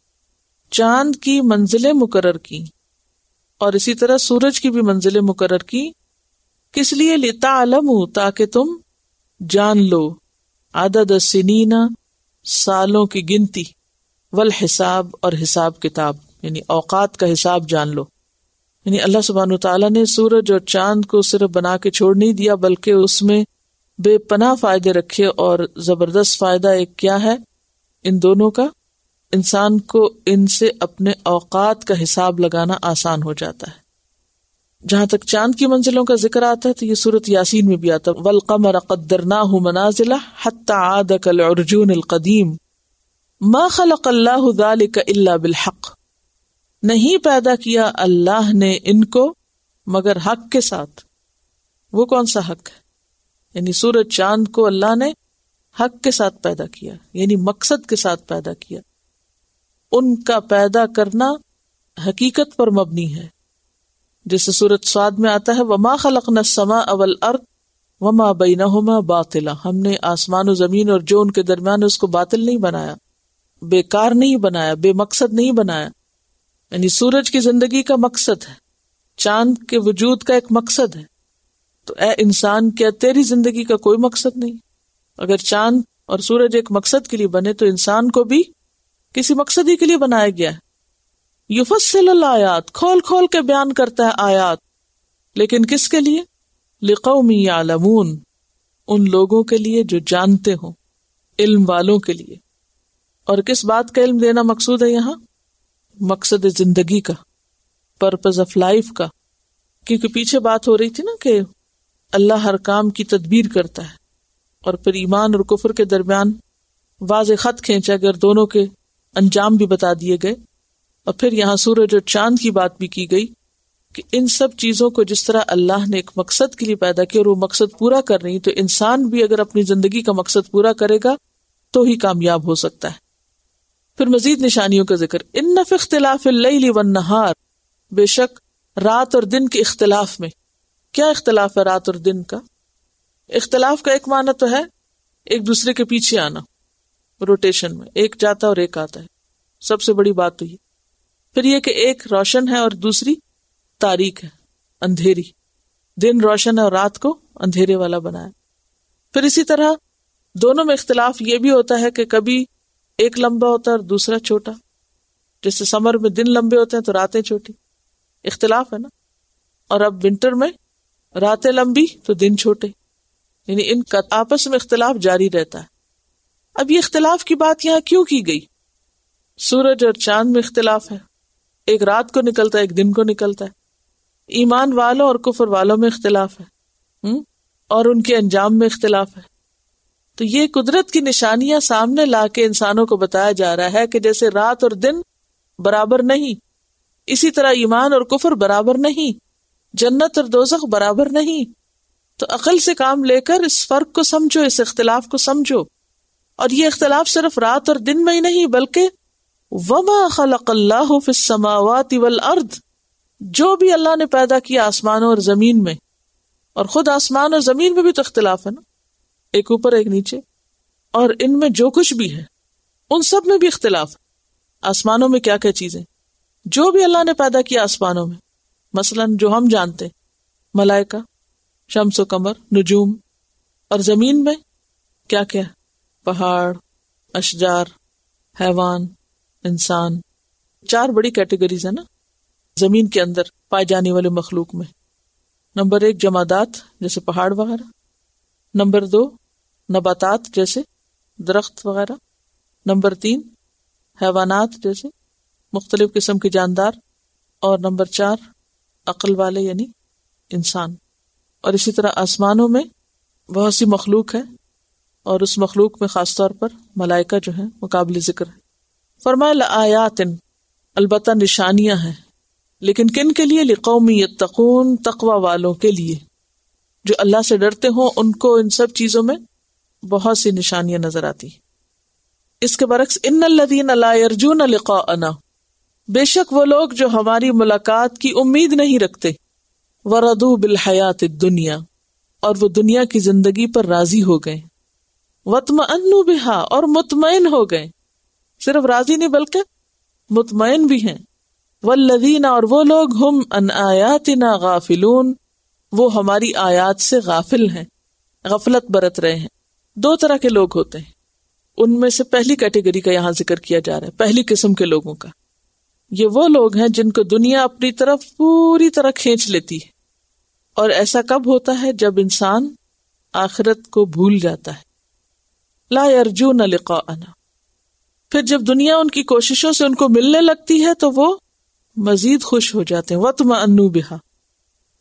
چاند کی منزلیں مقرر کی، اور اسی طرح سورج کی بھی منزلیں مقرر کی. کس لیے؟ لتعلموا، تاکہ تم جان لو. عدد السنین، سالوں کی گنتی. والحساب، اور حساب کتاب، یعنی اوقات کا حساب جان لو. یعنی اللہ سبحانہ وتعالیٰ نے سورج اور چاند کو صرف بنا کے چھوڑ نہیں دیا، بلکہ اس میں بے پناہ فائدے رکھے. اور زبردست فائدہ ایک کیا ہے ان دونوں کا؟ انسان کو ان سے اپنے اوقات کا حساب لگانا آسان ہو جاتا ہے. جہاں تک چاند کی منزلوں کا ذکر آتا ہے تو یہ سورۃ یاسین میں بھی آتا ہے والقمر قدرناہ منازل حتی عاد کالعرجون القدیم ما خلق اللہ ذلک الا بالحق، نہیں پیدا کیا اللہ نے ان کو مگر حق کے ساتھ. وہ کون سا حق ہے؟ یعنی سورج چاند کو اللہ نے حق کے ساتھ پیدا کیا، یعنی مقصد کے ساتھ پیدا کیا. ان کا پیدا کرنا حقیقت پر مبنی ہے، جیسے سورۃ صاد میں آتا ہے وما خلقنا السماء والارض وما بینہما باطلا، ہم نے آسمان و زمین اور جو ان کے درمیان اس کو باطل نہیں بنایا، بیکار نہیں بنایا، بے مقصد نہیں بنایا. یعنی سورج کی زندگی کا مقصد ہے، چاند کے وجود کا ایک مقصد ہے. تو اے انسان، کیا تیری زندگی کا کوئی مقصد نہیں؟ اگر چاند اور سورج ایک مقصد کے لیے بنے تو انسان کو بھی کسی مقصد ہی کے لیے بنایا گیا ہے. یفصل الآیات، کھول کھول کے بیان کرتا ہے آیات، لیکن کس کے لیے؟ لقوم یعلمون، ان لوگوں کے لیے جو جانتے ہوں، علم والوں کے لیے. اور کس بات کا علم دینا مقصود ہے یہاں؟ مقصد زندگی کا، پرپز آف لائف کا. کیونکہ پیچھے بات ہو رہی تھی نا کہ اللہ ہر کام کی تدبیر کرتا ہے، اور پھر ایمان اور کفر کے درمیان واضح خط کھینچا اگر دونوں کے انجام بھی بتا دیے گئے. اور پھر یہاں سورج اور چاند کی بات بھی کی گئی کہ ان سب چیزوں کو جس طرح اللہ نے ایک مقصد کے لیے پیدا کیا اور وہ مقصد پورا کر رہی، تو انسان بھی اگر اپنی زندگی کا مقصد پورا کرے گا تو ہی کامیاب ہو سکتا ہے. پھر مزید نشانیوں کا ذکر، ان فی اختلاف اللیل والنہار، بے شک رات اور دن کے اختلاف میں. کیا اختلاف ہے رات اور دن کا؟ اختلاف کا ایک معنی تو ہے ایک دوسرے کے پیچھے آنا، روٹیشن میں ایک جاتا اور ایک آتا ہے، سب سے بڑی بات تو یہ. پھر یہ کہ ایک روشن ہے اور دوسری تاریک ہے، اندھیری. دن روشن ہے اور رات کو اندھیرے والا بنایا. پھر اسی طرح دونوں میں اختلاف یہ بھی ہوتا ہے کہ کبھی ایک لمبا ہوتا ہے اور دوسرا چھوٹا. جیسے سمر میں دن لمبے ہوتے ہیں تو راتیں چھوٹی، اختلاف ہے نا. اور اب ونٹر میں راتیں لمبی تو دن چھوٹے، یعنی ان کا آپس میں اختلاف جاری رہتا ہے. اب یہ اختلاف کی بات یہاں کیوں کی گئی؟ سورج اور چاند میں اختلاف ہے، ایک رات کو نکلتا ہے ایک دن کو نکلتا ہے. ایمان والوں اور کفر والوں میں اختلاف ہے، اور ان کے انجام میں اختلاف ہے. تو یہ قدرت کی نشانیاں سامنے لا کے انسانوں کو بتایا جا رہا ہے کہ جیسے رات اور دن برابر نہیں، اسی طرح ایمان اور کفر برابر نہیں، جنت اور دوزخ برابر نہیں. تو عقل سے کام لے کر اس فرق کو سمجھو، اس اختلاف کو سمجھو. اور یہ اختلاف صرف رات اور دن میں ہی نہیں بلکہ وما خلق اللہ فی السماوات والارض، جو بھی اللہ نے پیدا کیا آسمانوں اور زمین میں. اور خود آسمان اور زمین میں بھی تو اختلاف ہے نا، ایک اوپر ایک نیچے. اور ان میں جو کچھ بھی ہے ان سب میں بھی اختلاف. آسمانوں میں کیا کیا چیزیں جو بھی اللہ نے پیدا کیا آسمانوں میں، مثلا جو ہم جانتے ہیں، ملائکہ، شمس و قمر، نجوم. اور زمین میں کیا کیا؟ پہاڑ، اشجار، حیوان، انسان. 4 بڑی کیٹیگریز ہیں نا زمین کے اندر پائے جانے والے مخلوق میں. نمبر 1 جمادات جیسے پہاڑ وغیرہ، نمبر 2 نباتات جیسے درخت وغیرہ، نمبر 3 حیوانات جیسے مختلف قسم کے جاندار، اور نمبر 4 عقل والے یعنی انسان. اور اسی طرح آسمانوں میں بہت سی مخلوق ہے، اور اس مخلوق میں خاص طور پر ملائکہ جو ہیں وہ قابل ذکر ہے. فرمایا لآیات، البتہ نشانیاں ہیں، لیکن کن کے لیے؟ لقوم یتقون، تقوی والوں کے لیے جو اللہ سے ڈرتے ہوں، ان کو ان سب چیزوں میں بہت سی نشانیاں نظر آتی. اس کے برعکس ان الذین لا یرجون لقاءنا، بے شک وہ لوگ جو ہماری ملاقات کی امید نہیں رکھتے، ورضوا بالحیات الدنیا، اور وہ دنیا کی زندگی پر راضی ہو گئے، واطمأنوا بہا، اور مطمئن ہو گئے، صرف راضی نہیں بلکہ مطمئن بھی ہیں. والذین، اور وہ لوگ ہم عن آیاتنا غافلون، وہ ہماری آیات سے غافل ہیں، غفلت برت رہے ہیں. 2 طرح کے لوگ ہوتے ہیں، ان میں سے پہلی کیٹیگری کا یہاں ذکر کیا جا رہا ہے، پہلی قسم کے لوگوں کا. یہ وہ لوگ ہیں جن کو دنیا اپنی طرف پوری طرح کھینچ لیتی ہے. اور ایسا کب ہوتا ہے؟ جب انسان آخرت کو بھول جاتا ہے. لا یرجون لقاءنا، پھر جب دنیا ان کی کوششوں سے ان کو ملنے لگتی ہے تو وہ مزید خوش ہو جاتے ہیں. واطمأنوا بہا،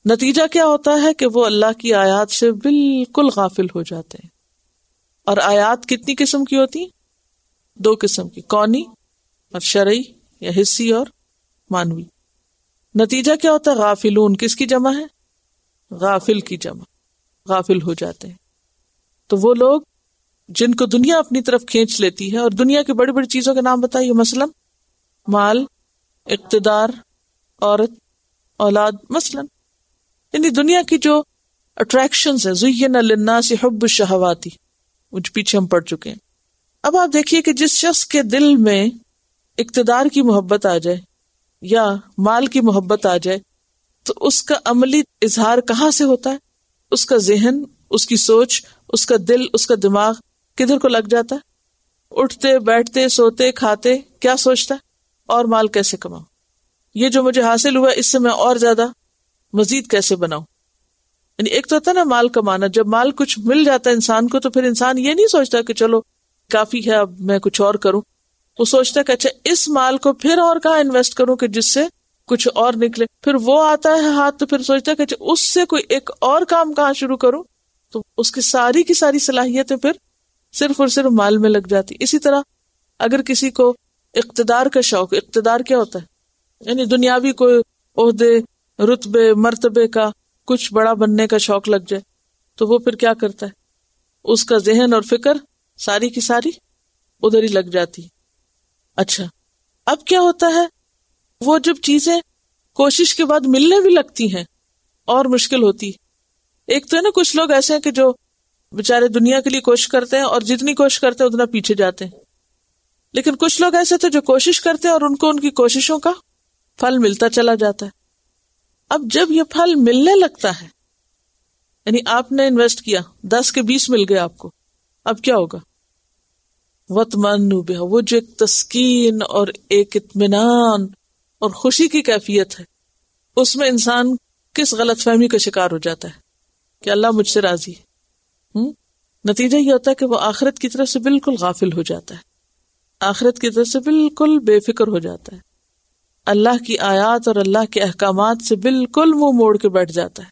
نتیجہ کیا ہوتا ہے کہ وہ اللہ کی آیات سے بالکل غافل ہو جاتے ہیں. اور آیات کتنی قسم کی ہوتی ہیں؟ 2 قسم کی، کونی اور شرعی یا حسی اور مانوی. نتیجہ کیا ہوتا ہے؟ غافلون، کس کی جمع ہے؟ غافل کی جمع، غافل ہو جاتے ہیں. تو وہ لوگ جن کو دنیا اپنی طرف کھینچ لیتی ہے، اور دنیا کی بڑی بڑی چیزوں کے نام بتائیے، مثلا مال، اقتدار، عورت، اولاد، مثلا یعنی دنیا کی جو اٹریکشنز ہیں. زین للناس حب الشہوات، مجھ پیچھے ہم پڑھ چکے ہیں. اب آپ دیکھیے کہ جس شخص کے دل میں اقتدار کی محبت آ جائے یا مال کی محبت آ جائے تو اس کا عملی اظہار کہاں سے ہوتا ہے؟ اس کا ذہن، اس کی سوچ، اس کا دل، اس کا دماغ کدھر کو لگ جاتا ہے؟ اٹھتے بیٹھتے سوتے کھاتے کیا سوچتا ہے؟ اور مال کیسے کماؤں، یہ جو مجھے حاصل ہوا اس سے میں اور زیادہ مزید کیسے بناؤں. یعنی ایک تو ہوتا ہے نا مال کمانا، جب مال کچھ مل جاتا ہے انسان کو تو پھر انسان یہ نہیں سوچتا کہ چلو کافی ہے اب میں کچھ اور کروں. وہ سوچتا ہے کہ اچھا اس مال کو پھر اور کہاں انویسٹ کروں کہ جس سے کچھ اور نکلے. پھر وہ آتا ہے ہاتھ تو پھر سوچتا ہے کہ اچھا اس سے کوئی ایک اور کام کہاں شروع کروں. تو اس کی ساری صلاحیتیں پھر صرف اور صرف مال میں لگ جاتی. اسی طرح اگر کسی کو اقتدار کا شوق، اقتدار کیا ہوتا ہے؟ یعنی دنیاوی کوئی عہدے، رتبے، مرتبے کا کچھ بڑا بننے کا شوق لگ جائے تو وہ پھر کیا کرتا ہے؟ اس کا ذہن اور فکر ساری کی ساری ادھر ہی لگ جاتی. اچھا اب کیا ہوتا ہے؟ وہ جب چیزیں کوشش کے بعد ملنے بھی لگتی ہیں اور مشکل ہوتی. ایک تو ہے نا کچھ لوگ ایسے ہیں کہ جو بےچارے دنیا کے لیے کوشش کرتے ہیں اور جتنی کوشش کرتے ہیں اتنا پیچھے جاتے ہیں. لیکن کچھ لوگ ایسے تھے جو کوشش کرتے ہیں اور ان کو ان کی کوششوں کا پھل ملتا چلا جاتا ہے. اب جب یہ پھل ملنے لگتا ہے، یعنی آپ نے انویسٹ کیا 10 کے 20 مل گئے آپ کو، اب کیا ہوگا؟ وَاطْمَأَنُّوا بِهَا، وہ جو ایک تسکین اور ایک اطمینان اور خوشی کی کیفیت ہے، اس میں انسان کس غلط فہمی کا شکار ہو جاتا ہے کہ اللہ مجھ سے راضی ہے. نتیجہ یہ ہوتا ہے کہ وہ آخرت کی طرف سے بالکل غافل ہو جاتا ہے، آخرت کی طرف سے بالکل بے فکر ہو جاتا ہے، اللہ کی آیات اور اللہ کے احکامات سے بالکل منہ موڑ کے بیٹھ جاتا ہے.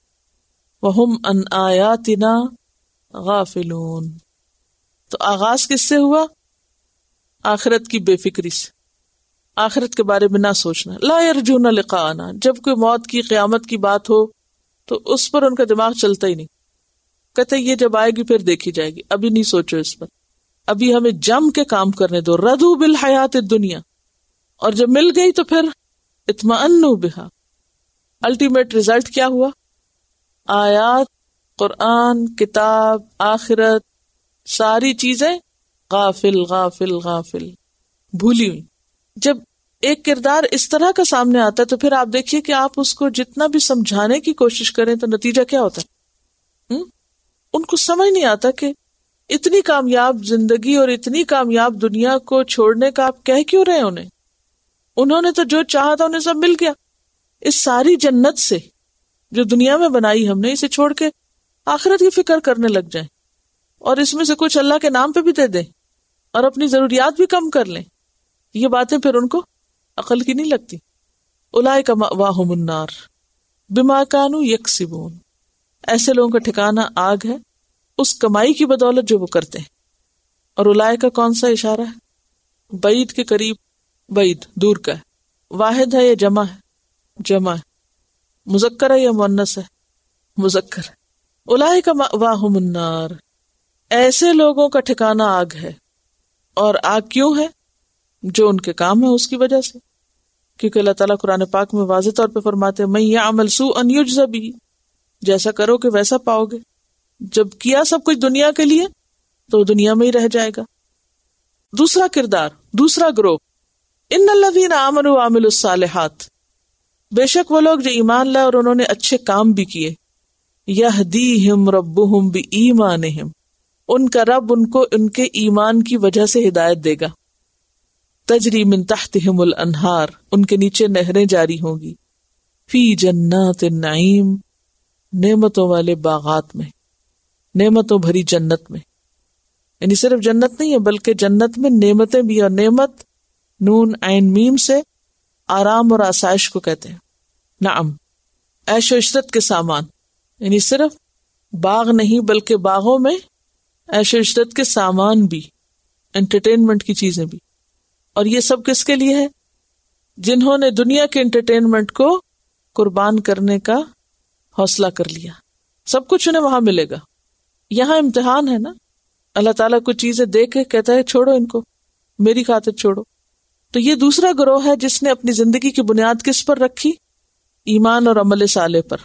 وَهُمْ عَنْ آیَاتِنَا غَافِلُونَ. تو آغاز کس سے ہوا؟ آخرت کی بے فکری سے، آخرت کے بارے میں نہ سوچنا. لا یرجون لقاءنا، جب کوئی موت کی قیامت کی بات ہو تو اس پر ان کا دماغ چلتا ہی نہیں. کہتے یہ جب آئے گی پھر دیکھی جائے گی، ابھی نہیں سوچو اس پر، ابھی ہمیں جم کے کام کرنے دو. رضوا بالحیات الدنیا، اور جب مل گئی تو پھر اطمأنوا بہا. الٹیمیٹ ریزلٹ کیا ہوا؟ آیات، قرآن، کتاب، آخرت، ساری چیزیں غافل غافل غافل، بھولی ہوئی. جب ایک کردار اس طرح کا سامنے آتا ہے تو پھر آپ دیکھیے کہ آپ اس کو جتنا بھی سمجھانے کی کوشش کریں تو نتیجہ کیا ہوتا ہے؟ ان کو سمجھ نہیں آتا کہ اتنی کامیاب زندگی اور اتنی کامیاب دنیا کو چھوڑنے کا آپ کہہ کیوں رہے ہیں انہوں نے تو جو چاہا تھا انہیں سب مل گیا. اس ساری جنت سے جو دنیا میں بنائی ہم نے، اسے چھوڑ کے آخرت کی فکر کرنے لگ جائیں اور اس میں سے کچھ اللہ کے نام پہ بھی دے دیں اور اپنی ضروریات بھی کم کر لیں. یہ باتیں پھر ان کو عقل کی نہیں لگتی. اولئک مأواہم النار بما کانوا یکسبون. ایسے لوگوں کا ٹھکانہ آگ ہے اس کمائی کی بدولت جو وہ کرتے ہیں. اور اولئک کا کون سا اشارہ ہے؟ بعید کے قریب، بعید دور کا ہے. واحد ہے یا جمع ہے؟ جمع ہے. مذکر ہے یا مؤنث ہے؟ مذکر ہے. اولئک مأواہم النار، ایسے لوگوں کا ٹھکانہ آگ ہے. اور آگ کیوں ہے؟ جو ان کے کام ہے اس کی وجہ سے. کیونکہ اللہ تعالیٰ قرآن پاک میں واضح طور پہ فرماتے ہیں من یعمل سوءا یجز بہ، جیسا کرو کہ ویسا پاؤ گے. جب کیا سب کچھ دنیا کے لیے تو دنیا میں ہی رہ جائے گا. دوسرا کردار، دوسرا گروہ، ان الذین آمنوا وعملوا الصالحات، بے شک وہ لوگ جو ایمان لائے اور انہوں نے اچھے کام بھی کیے. یہدیہم ربہم بایمانہم، ان کا رب ان کو ان کے ایمان کی وجہ سے ہدایت دے گا. تجری من تحتہم الانہار، ان کے نیچے نہریں جاری ہوں گی. فی جنات النعیم، نعمتوں والے باغات میں، نعمتوں بھری جنت میں. یعنی صرف جنت نہیں ہے بلکہ جنت میں نعمتیں بھی. اور نعمت نون عین میم سے آرام اور آسائش کو کہتے ہیں. نعم، عیش و عشرت کے سامان. یعنی صرف باغ نہیں بلکہ باغوں میں عیش و عشرت کے سامان بھی، انٹرٹینمنٹ کی چیزیں بھی. اور یہ سب کس کے لیے ہے؟ جنہوں نے دنیا کے انٹرٹینمنٹ کو قربان کرنے کا حوصلہ کر لیا. سب کچھ انہیں وہاں ملے گا. یہاں امتحان ہے نا، اللہ تعالیٰ کچھ چیزیں دے کے کہتا ہے چھوڑو ان کو، میری خاطر چھوڑو. تو یہ دوسرا گروہ ہے جس نے اپنی زندگی کی بنیاد کس پر رکھی؟ ایمان اور عمل صالح پر.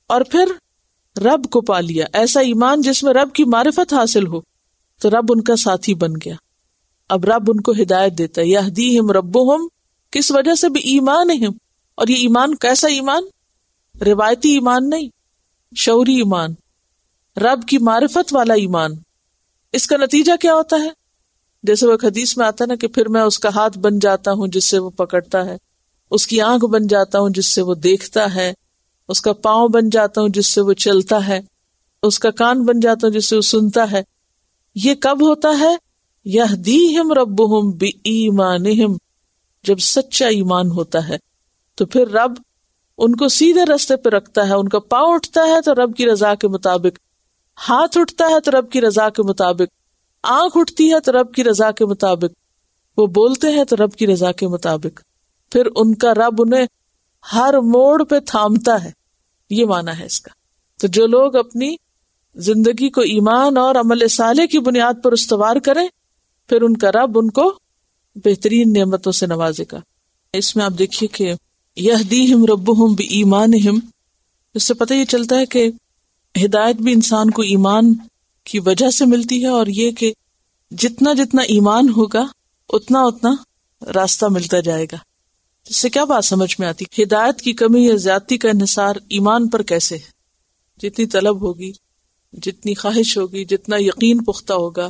اور پھر رب کو پا لیا، ایسا ایمان جس میں رب کی معرفت حاصل ہو. تو رب ان کا ساتھی بن گیا. اب رب ان کو ہدایت دیتا ہے. یہدیہم ربہم، کس وجہ سے؟ بایمانہم. اور یہ ایمان کیسا ایمان؟ روایتی ایمان نہیں، شعوری ایمان، رب کی معرفت والا ایمان. اس کا نتیجہ کیا ہوتا ہے؟ جیسے وہ ایک حدیث میں آتا ہے نا کہ پھر میں اس کا ہاتھ بن جاتا ہوں جس سے وہ پکڑتا ہے، اس کی آنکھ بن جاتا ہوں جس سے وہ دیکھتا ہے، اس کا پاؤں بن جاتا ہوں جس سے وہ چلتا ہے، اس کا کان بن جاتا ہوں جس سے وہ سنتا ہے. یہ کب ہوتا ہے؟ یہدیہم ربہم بایمانہم، جب سچا ایمان ہوتا ہے تو پھر رب ان کو سیدھے راستے پہ رکھتا ہے. ان کا پاؤں اٹھتا ہے تو رب کی رضا کے مطابق، ہاتھ اٹھتا ہے تو رب کی رضا کے مطابق، آنکھ اٹھتی ہے تو رب کی رضا کے مطابق، وہ بولتے ہیں تو رب کی رضا کے مطابق. پھر ان کا رب انہیں ہر موڑ پہ تھامتا ہے. یہ معنی ہے اس کا. تو جو لوگ اپنی زندگی کو ایمان اور عمل صالح کی بنیاد پر استوار کریں، پھر ان کا رب ان کو بہترین نعمتوں سے نوازے گا. اس میں آپ دیکھیے کہ یہدیہم ربہم بایمانہم، اس سے پتہ یہ چلتا ہے کہ ہدایت بھی انسان کو ایمان کی وجہ سے ملتی ہے. اور یہ کہ جتنا جتنا ایمان ہوگا اتنا اتنا راستہ ملتا جائے گا. اس سے کیا بات سمجھ میں آتی؟ ہدایت کی کمی یا زیادتی کا انحصار ایمان پر کیسے ہے؟ جتنی طلب ہوگی، جتنی خواہش ہوگی، جتنا یقین پختہ ہوگا،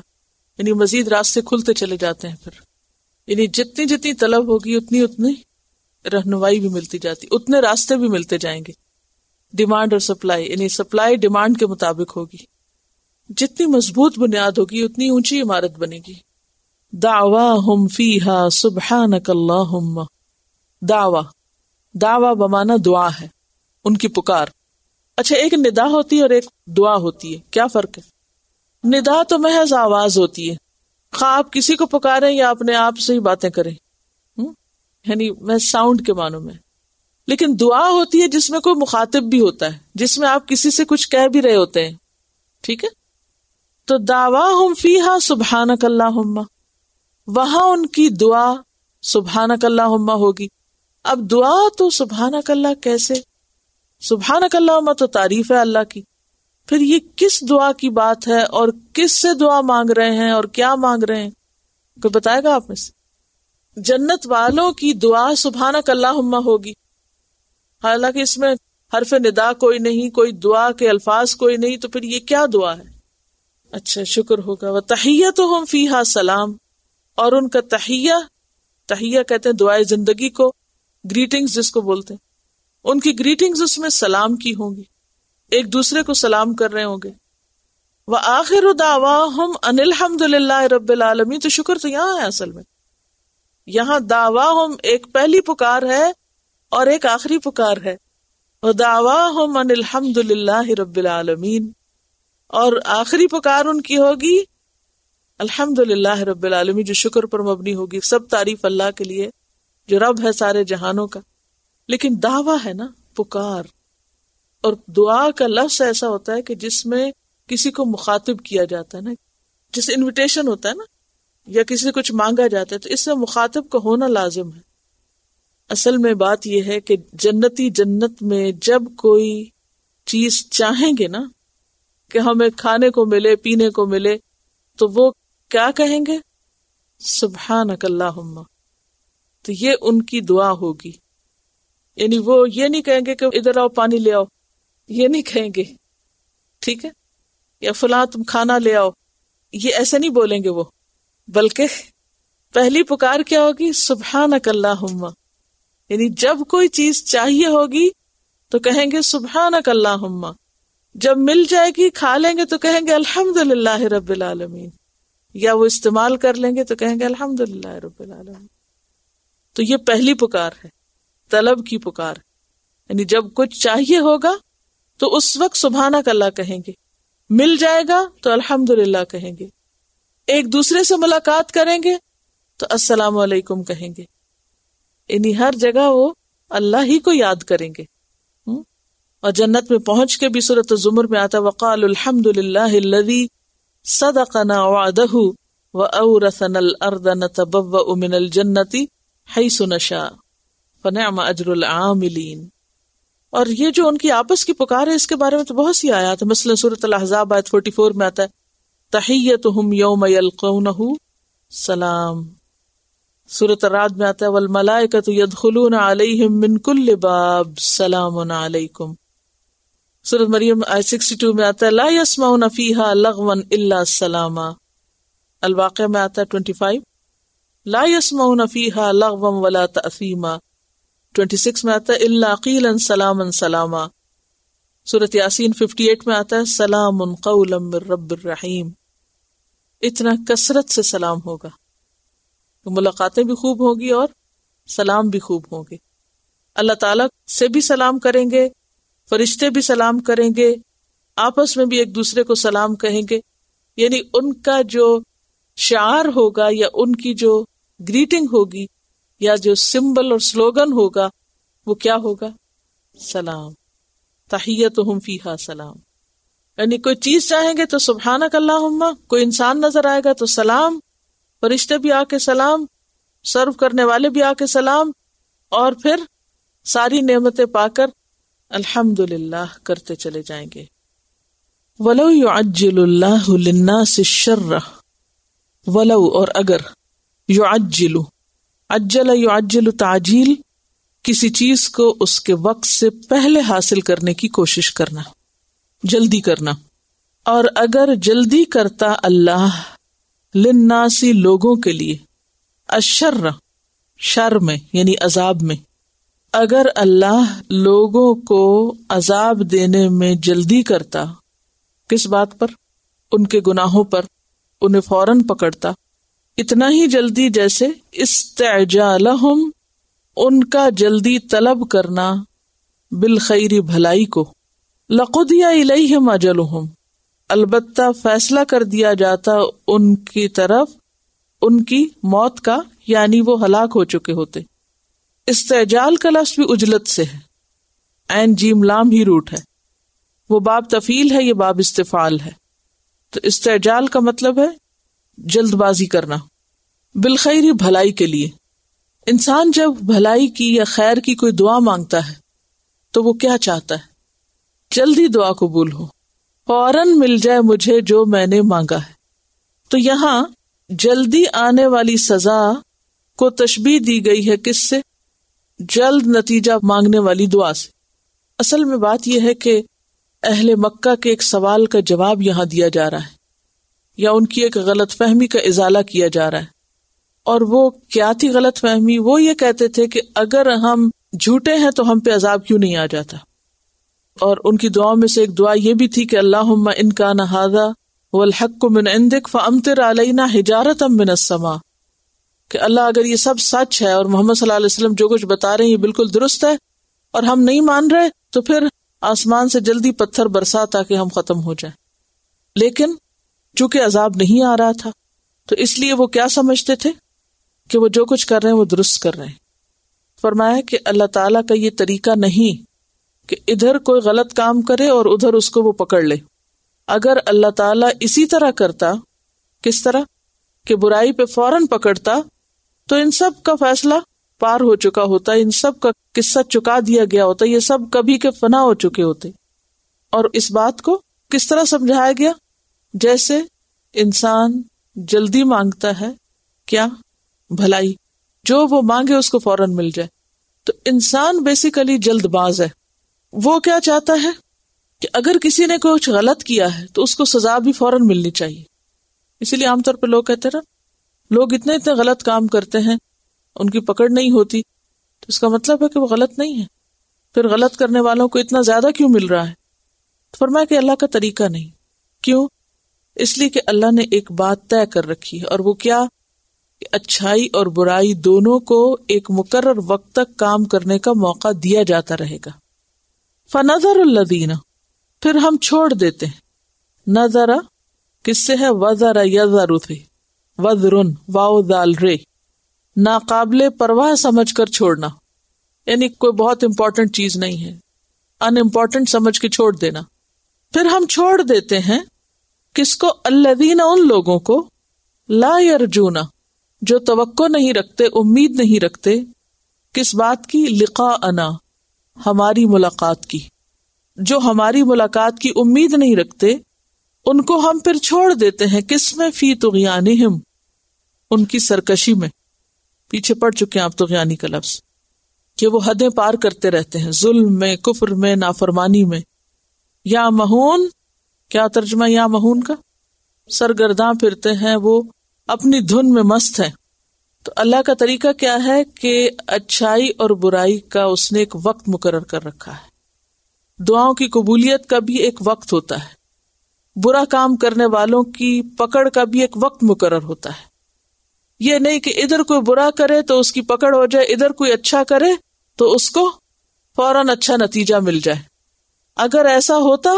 یعنی مزید راستے کھلتے چلے جاتے ہیں. پھر یعنی جتنی جتنی طلب ہوگی اتنی رہنمائی بھی ملتی جاتی، اتنے راستے بھی ملتے جائیں گے. ڈیمانڈ اور سپلائی، یعنی سپلائی ڈیمانڈ کے مطابق ہوگی. جتنی مضبوط بنیاد ہوگی اتنی اونچی عمارت بنے گی. دعواہم فیہا سبحانک اللہم. دعویٰ بمانا دعا ہے، ان کی پکار. اچھا، ایک ندا ہوتی ہے اور ایک دعا ہوتی ہے، کیا فرق ہے؟ ندا تو محض آواز ہوتی ہے، خواہ آپ کسی کو پکاریں یا اپنے آپ سے ہی باتیں کریں، یعنی میں ساؤنڈ کے معنوں میں. لیکن دعا ہوتی ہے جس میں کوئی مخاطب بھی ہوتا ہے، جس میں آپ کسی سے کچھ کہہ بھی رہے ہوتے ہیں. ٹھیک ہے، تو دعواہم فیہا سبحانک اللہم، وہاں ان کی دعا سبحانک اللہم ہوگی. اب دعا تو سبحانک اللہ کیسے؟ سبحانک اللہم تو تعریف ہے اللہ کی. پھر یہ کس دعا کی بات ہے اور کس سے دعا مانگ رہے ہیں اور کیا مانگ رہے ہیں؟ کوئی بتائے گا آپ میں سے؟ جنت والوں کی دعا سبحانک اللہم ہوگی، حالانکہ اس میں حرف ندا کوئی نہیں، کوئی دعا کے الفاظ کوئی نہیں. تو پھر یہ کیا دعا ہے؟ اچھا، شکر ہوگا. وتحیتہم فیہا سلام، اور ان کا تحیہ کہتے ہیں دعائے زندگی کو، گریٹنگز جس کو بولتے ہیں. ان کی گریٹنگز اس میں سلام کی ہوں گی، ایک دوسرے کو سلام کر رہے ہوں گے. وآخر دعواہم ان الحمد للہ رب العالمین. تو شکر تو یہاں ہے اصل میں. یہاں دعواہم ایک پہلی پکار ہے اور ایک آخری پکار ہے. ودعواہم ان الحمد للہ رب العالمین, اور آخری پکار ان کی ہوگی الحمد للہ رب العالمین, جو شکر پر مبنی ہوگی. سب تعریف اللہ کے لیے جو رب ہے سارے جہانوں کا. لیکن دعویٰ ہے نا, پکار. اور دعا کا لفظ ایسا ہوتا ہے کہ جس میں کسی کو مخاطب کیا جاتا ہے نا, جیسے انویٹیشن ہوتا ہے نا, یا کسی سے کچھ مانگا جاتا ہے, تو اس سے مخاطب کا ہونا لازم ہے. اصل میں بات یہ ہے کہ جنتی جنت میں جب کوئی چیز چاہیں گے نا کہ ہمیں کھانے کو ملے, پینے کو ملے, تو وہ کیا کہیں گے؟ سبحانک اللہم. تو یہ ان کی دعا ہوگی. یعنی وہ یہ نہیں کہیں گے کہ ادھر آؤ پانی لے آؤ, یہ نہیں کہیں گے, ٹھیک ہے, یا فلاں تم کھانا لے آؤ, یہ ایسے نہیں بولیں گے وہ. بلکہ پہلی پکار کیا ہوگی؟ سبحانک اللہم. یعنی جب کوئی چیز چاہیے ہوگی تو کہیں گے سبحانک اللہم. جب مل جائے گی, کھا لیں گے, تو کہیں گے الحمدللہ رب العالمین. یا وہ استعمال کر لیں گے تو کہیں گے الحمدللہ رب العالمین. تو یہ پہلی پکار ہے, طلب کی پکار. یعنی جب کچھ چاہیے ہوگا تو اس وقت سبحانک اللہ کہیں گے, مل جائے گا تو الحمدللہ کہیں گے, ایک دوسرے سے ملاقات کریں گے تو السلام علیکم کہیں گے. یعنی ہر جگہ وہ اللہ ہی کو یاد کریں گے. اور جنت میں پہنچ کے بھی سورۃ الزمر میں آتا وقالوا الحمد للہ الذی صدقنا وعدہ وأورثنا الارض نتبوأ من الجنۃ حیث نشاء فنعم اجر العاملین. اور یہ جو ان کی آپس کی پکار ہے, اس کے بارے میں تو بہت سی آیات ہیں. مثلا سورۃ الاحزاب آیت 44 میں آتا ہے تحیتہم یوم یلقونہ سلام. سورۃ الرعد میں آتا ہے والملائکۃ یدخلون علیہم من کل باب سلام علیکم. سورۃ مریم آیت 62 میں آتا ہے لا یسمعون فیہا لغوا الا سلاما. الواقعہ میں آتا ہے 25 لا یسمعون فیہا لغوا ولا تأثیما. 26 میں آتا ہے الا قیلا سلاما سلاما. سورۃ یاسین 58 میں آتا ہے سلام قولا من رب الرحیم. اتنا کثرت سے سلام ہوگا, ملاقاتیں بھی خوب ہوگی اور سلام بھی خوب ہوں گے. اللہ تعالیٰ سے بھی سلام کریں گے, فرشتے بھی سلام کریں گے, آپس میں بھی ایک دوسرے کو سلام کہیں گے. یعنی ان کا جو شعار ہوگا یا ان کی جو گریٹنگ ہوگی یا جو سمبل اور سلوگن ہوگا وہ کیا ہوگا؟ سلام. تحیتہم فیہا سلام. یعنی کوئی چیز چاہیں گے تو سبحانک اللہم, کوئی انسان نظر آئے گا تو سلام, فرشتے بھی آ کے سلام, سرو کرنے والے بھی آ کے سلام, اور پھر ساری نعمتیں پا کر الحمدللہ کرتے چلے جائیں گے. وَلَوْ يُعَجِّلُ اللَّهُ لِلنَّاسِ الشَّرَّ, ولو اور اگر, يُعَجِّلُ عجل يعجل تعجیل, کسی چیز کو اس کے وقت سے پہلے حاصل کرنے کی کوشش کرنا, جلدی کرنا. اور اگر جلدی کرتا اللہ للناسی لوگوں کے لیے, الشر شر میں یعنی عذاب میں, اگر اللہ لوگوں کو عذاب دینے میں جلدی کرتا, کس بات پر؟ ان کے گناہوں پر, انہیں فوراً پکڑتا, اتنا ہی جلدی جیسے استعجالہم ان کا جلدی طلب کرنا بالخیر بھلائی کو, لقضی الیہم اجلہم البتہ فیصلہ کر دیا جاتا ان کی طرف ان کی موت کا, یعنی وہ ہلاک ہو چکے ہوتے. استعجال کا لفظ بھی اجلت سے ہے, عین جیم لام ہی روٹ ہے, وہ باب تفعیل ہے, یہ باب استفعال ہے. تو استعجال کا مطلب ہے جلد بازی کرنا, بالخیر بھلائی کے لیے. انسان جب بھلائی کی یا خیر کی کوئی دعا مانگتا ہے تو وہ کیا چاہتا ہے؟ جلدی دعا قبول ہو, فوراً مل جائے مجھے جو میں نے مانگا ہے. تو یہاں جلدی آنے والی سزا کو تشبیہ دی گئی ہے کس سے؟ جلد نتیجہ مانگنے والی دعا سے. اصل میں بات یہ ہے کہ اہل مکہ کے ایک سوال کا جواب یہاں دیا جا رہا ہے, یا ان کی ایک غلط فہمی کا ازالہ کیا جا رہا ہے. اور وہ کیا تھی غلط فہمی؟ وہ یہ کہتے تھے کہ اگر ہم جھوٹے ہیں تو ہم پہ عذاب کیوں نہیں آ جاتا. اور ان کی دعاؤں میں سے ایک دعا یہ بھی تھی کہ اللہم ان کان ھذا والحق من عندک فامطر علینا حجارۃ من السماء، کہ اللہ اگر یہ سب سچ ہے اور محمد صلی اللہ علیہ وسلم جو کچھ بتا رہے ہیں یہ بالکل درست ہے اور ہم نہیں مان رہے، تو پھر آسمان سے جلدی پتھر برسا تاکہ ہم ختم ہو جائیں. لیکن چونکہ عذاب نہیں آ رہا تھا تو اس لیے وہ کیا سمجھتے تھے کہ وہ جو کچھ کر رہے ہیں وہ درست کر رہے ہیں. فرمایا کہ اللہ تعالیٰ کا یہ طریقہ نہیں کہ ادھر کوئی غلط کام کرے اور ادھر اس کو وہ پکڑ لے. اگر اللہ تعالیٰ اسی طرح کرتا، کس طرح کہ برائی پہ فوراً پکڑتا، تو ان سب کا فیصلہ پار ہو چکا ہوتا، ان سب کا قصہ چکا دیا گیا ہوتا، یہ سب کبھی کے فنا ہو چکے ہوتے. اور اس بات کو کس طرح سمجھایا گیا؟ جیسے انسان جلدی مانگتا ہے کیا؟ بھلائی. جو وہ مانگے اس کو فوراً مل جائے. تو انسان بیسیکلی جلد باز ہے. وہ کیا چاہتا ہے کہ اگر کسی نے کچھ غلط کیا ہے تو اس کو سزا بھی فوراً ملنی چاہیے. اسی لیے عام طور پہ لوگ کہتے ہیں نا، لوگ اتنے غلط کام کرتے ہیں ان کی پکڑ نہیں ہوتی، تو اس کا مطلب ہے کہ وہ غلط نہیں ہے. پھر غلط کرنے والوں کو اتنا زیادہ کیوں مل رہا ہے؟ فرمایا کہ اللہ کا طریقہ نہیں. کیوں؟ اس لیے کہ اللہ نے ایک بات طے کر رکھی ہے، اور وہ کیا؟ کہ اچھائی اور برائی دونوں کو ایک مقرر وقت تک کام کرنے کا موقع دیا جاتا رہے گا. فنظر الذین، پھر ہم چھوڑ دیتے ہیں. نظر کس سے ہے؟ وذر یذر تھے، وذرن واو دال رے، ناقابل پرواہ سمجھ کر چھوڑنا، یعنی کوئی بہت امپورٹنٹ چیز نہیں ہے، ان امپورٹنٹ سمجھ کے چھوڑ دینا. پھر ہم چھوڑ دیتے ہیں کس کو؟ الذین، ان لوگوں کو، لا یرجون، جو توقع نہیں رکھتے، امید نہیں رکھتے. کس بات کی؟ لقاءنا، ہماری ملاقات کی. جو ہماری ملاقات کی امید نہیں رکھتے ان کو ہم پھر چھوڑ دیتے ہیں. کس میں؟ فی طغیانہم، ان کی سرکشی میں. پیچھے پڑ چکے ہیں آپ طغیانی کا لفظ، کہ وہ حدیں پار کرتے رہتے ہیں، ظلم میں، کفر میں، نافرمانی میں. یا مہون، کیا ترجمہ یا مہون کا؟ سرگرداں پھرتے ہیں، وہ اپنی دھن میں مست ہیں. تو اللہ کا طریقہ کیا ہے کہ اچھائی اور برائی کا اس نے ایک وقت مقرر کر رکھا ہے. دعاؤں کی قبولیت کا بھی ایک وقت ہوتا ہے، برا کام کرنے والوں کی پکڑ کا بھی ایک وقت مقرر ہوتا ہے. یہ نہیں کہ ادھر کوئی برا کرے تو اس کی پکڑ ہو جائے، ادھر کوئی اچھا کرے تو اس کو فوراً اچھا نتیجہ مل جائے. اگر ایسا ہوتا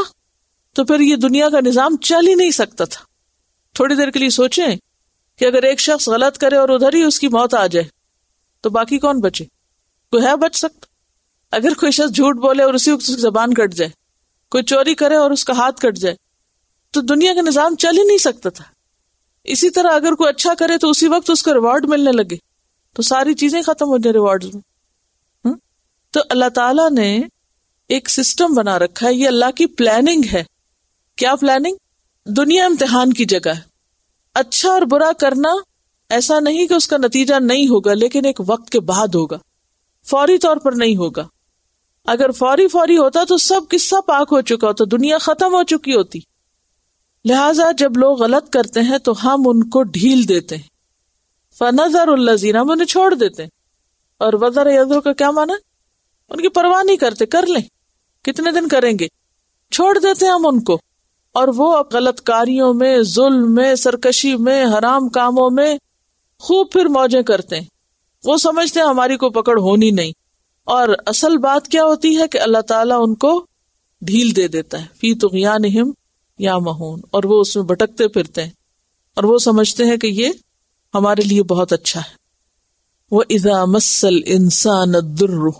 تو پھر یہ دنیا کا نظام چل ہی نہیں سکتا تھا. تھوڑی دیر کے لیے سوچیں کہ اگر ایک شخص غلط کرے اور ادھر ہی اس کی موت آ جائے تو باقی کون بچے؟ کوئی ہے بچ سکتا؟ اگر کوئی شخص جھوٹ بولے اور اسی وقت اس کی زبان کٹ جائے، کوئی چوری کرے اور اس کا ہاتھ کٹ جائے، تو دنیا کا نظام چل ہی نہیں سکتا تھا. اسی طرح اگر کوئی اچھا کرے تو اسی وقت اس کو ریوارڈ ملنے لگے تو ساری چیزیں ختم ہو جائیں ریوارڈز میں. تو اللہ تعالیٰ نے ایک سسٹم بنا رکھا ہے، یہ اللہ کی پلاننگ ہے. کیا پلاننگ؟ دنیا امتحان کی جگہ ہے. اچھا اور برا کرنا ایسا نہیں کہ اس کا نتیجہ نہیں ہوگا، لیکن ایک وقت کے بعد ہوگا، فوری طور پر نہیں ہوگا. اگر فوری ہوتا تو سب قصہ پاک ہو چکا ہوتا، دنیا ختم ہو چکی ہوتی. لہٰذا جب لوگ غلط کرتے ہیں تو ہم ان کو ڈھیل دیتے ہیں. فنظر الذین، ہم انہیں چھوڑ دیتے ہیں. اور وذر یذر کا کیا معنی؟ ان کی پرواہ نہیں کرتے، کر لیں، کتنے دن کریں گے، چھوڑ دیتے ہیں ہم ان کو. اور وہ غلط کاریوں میں، ظلم میں، سرکشی میں، حرام کاموں میں خوب پھر موجیں کرتے ہیں. وہ سمجھتے ہیں ہماری کوئی پکڑ ہونی نہیں. اور اصل بات کیا ہوتی ہے کہ اللہ تعالیٰ ان کو ڈھیل دے دیتا ہے. فی طغیانہم یا مہون، اور وہ اس میں بھٹکتے پھرتے ہیں اور وہ سمجھتے ہیں کہ یہ ہمارے لیے بہت اچھا ہے. وَإِذَا مَسَّ الْإِنسَانَ الضُّرُّ،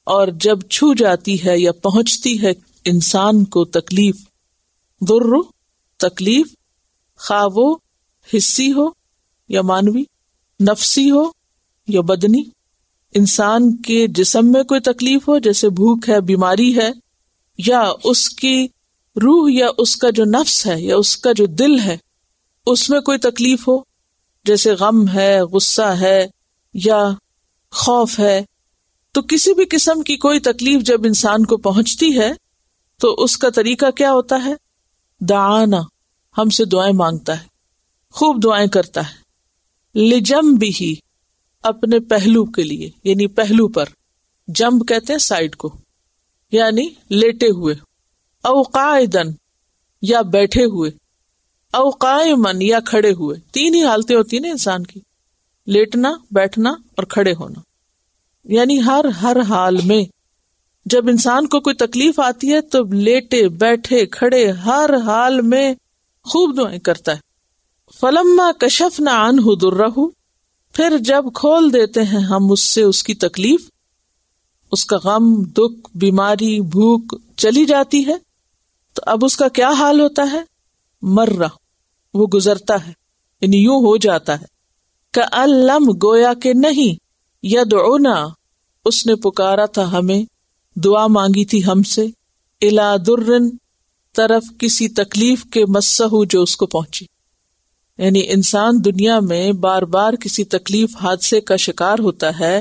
اور جب چھو جاتی ہے یا پہنچتی ہے انسان کو تکلیف. ضر، تکلیف، خواہ وہ حسی ہو یا مانوی، نفسی ہو یا بدنی. انسان کے جسم میں کوئی تکلیف ہو جیسے بھوک ہے، بیماری ہے، یا اس کی روح یا اس کا جو نفس ہے یا اس کا جو دل ہے اس میں کوئی تکلیف ہو جیسے غم ہے، غصہ ہے یا خوف ہے. تو کسی بھی قسم کی کوئی تکلیف جب انسان کو پہنچتی ہے تو اس کا طریقہ کیا ہوتا ہے؟ دعانا، ہم سے دعائیں مانگتا ہے، خوب دعائیں کرتا ہے. لجنبہ، اپنے پہلو کے لیے، یعنی پہلو پر. جنب کہتے ہیں سائڈ کو، یعنی لیٹے ہوئے. او قاعدن، یا بیٹھے ہوئے. او قائما یا کھڑے ہوئے. تین ہی حالتیں ہوتی ہیں نا انسان کی، لیٹنا، بیٹھنا اور کھڑے ہونا. یعنی ہر حال میں جب انسان کو کوئی تکلیف آتی ہے تو لیٹے بیٹھے کھڑے ہر حال میں خوب دعائیں کرتا ہے. فلما کشفنا عنہ ضرہ، پھر جب کھول دیتے ہیں ہم اس سے اس کی تکلیف، اس کا غم، دکھ، بیماری، بھوک چلی جاتی ہے، تو اب اس کا کیا حال ہوتا ہے؟ مرہ، وہ گزرتا ہے، یعنی یوں ہو جاتا ہے. کأن لم، گویا کہ نہیں، یدعونا، اس نے پکارا تھا ہمیں، دعا مانگی تھی ہم سے، الی درن، طرف کسی تکلیف کے، مسہ، جو اس کو پہنچی. یعنی انسان دنیا میں بار بار کسی تکلیف، حادثے کا شکار ہوتا ہے،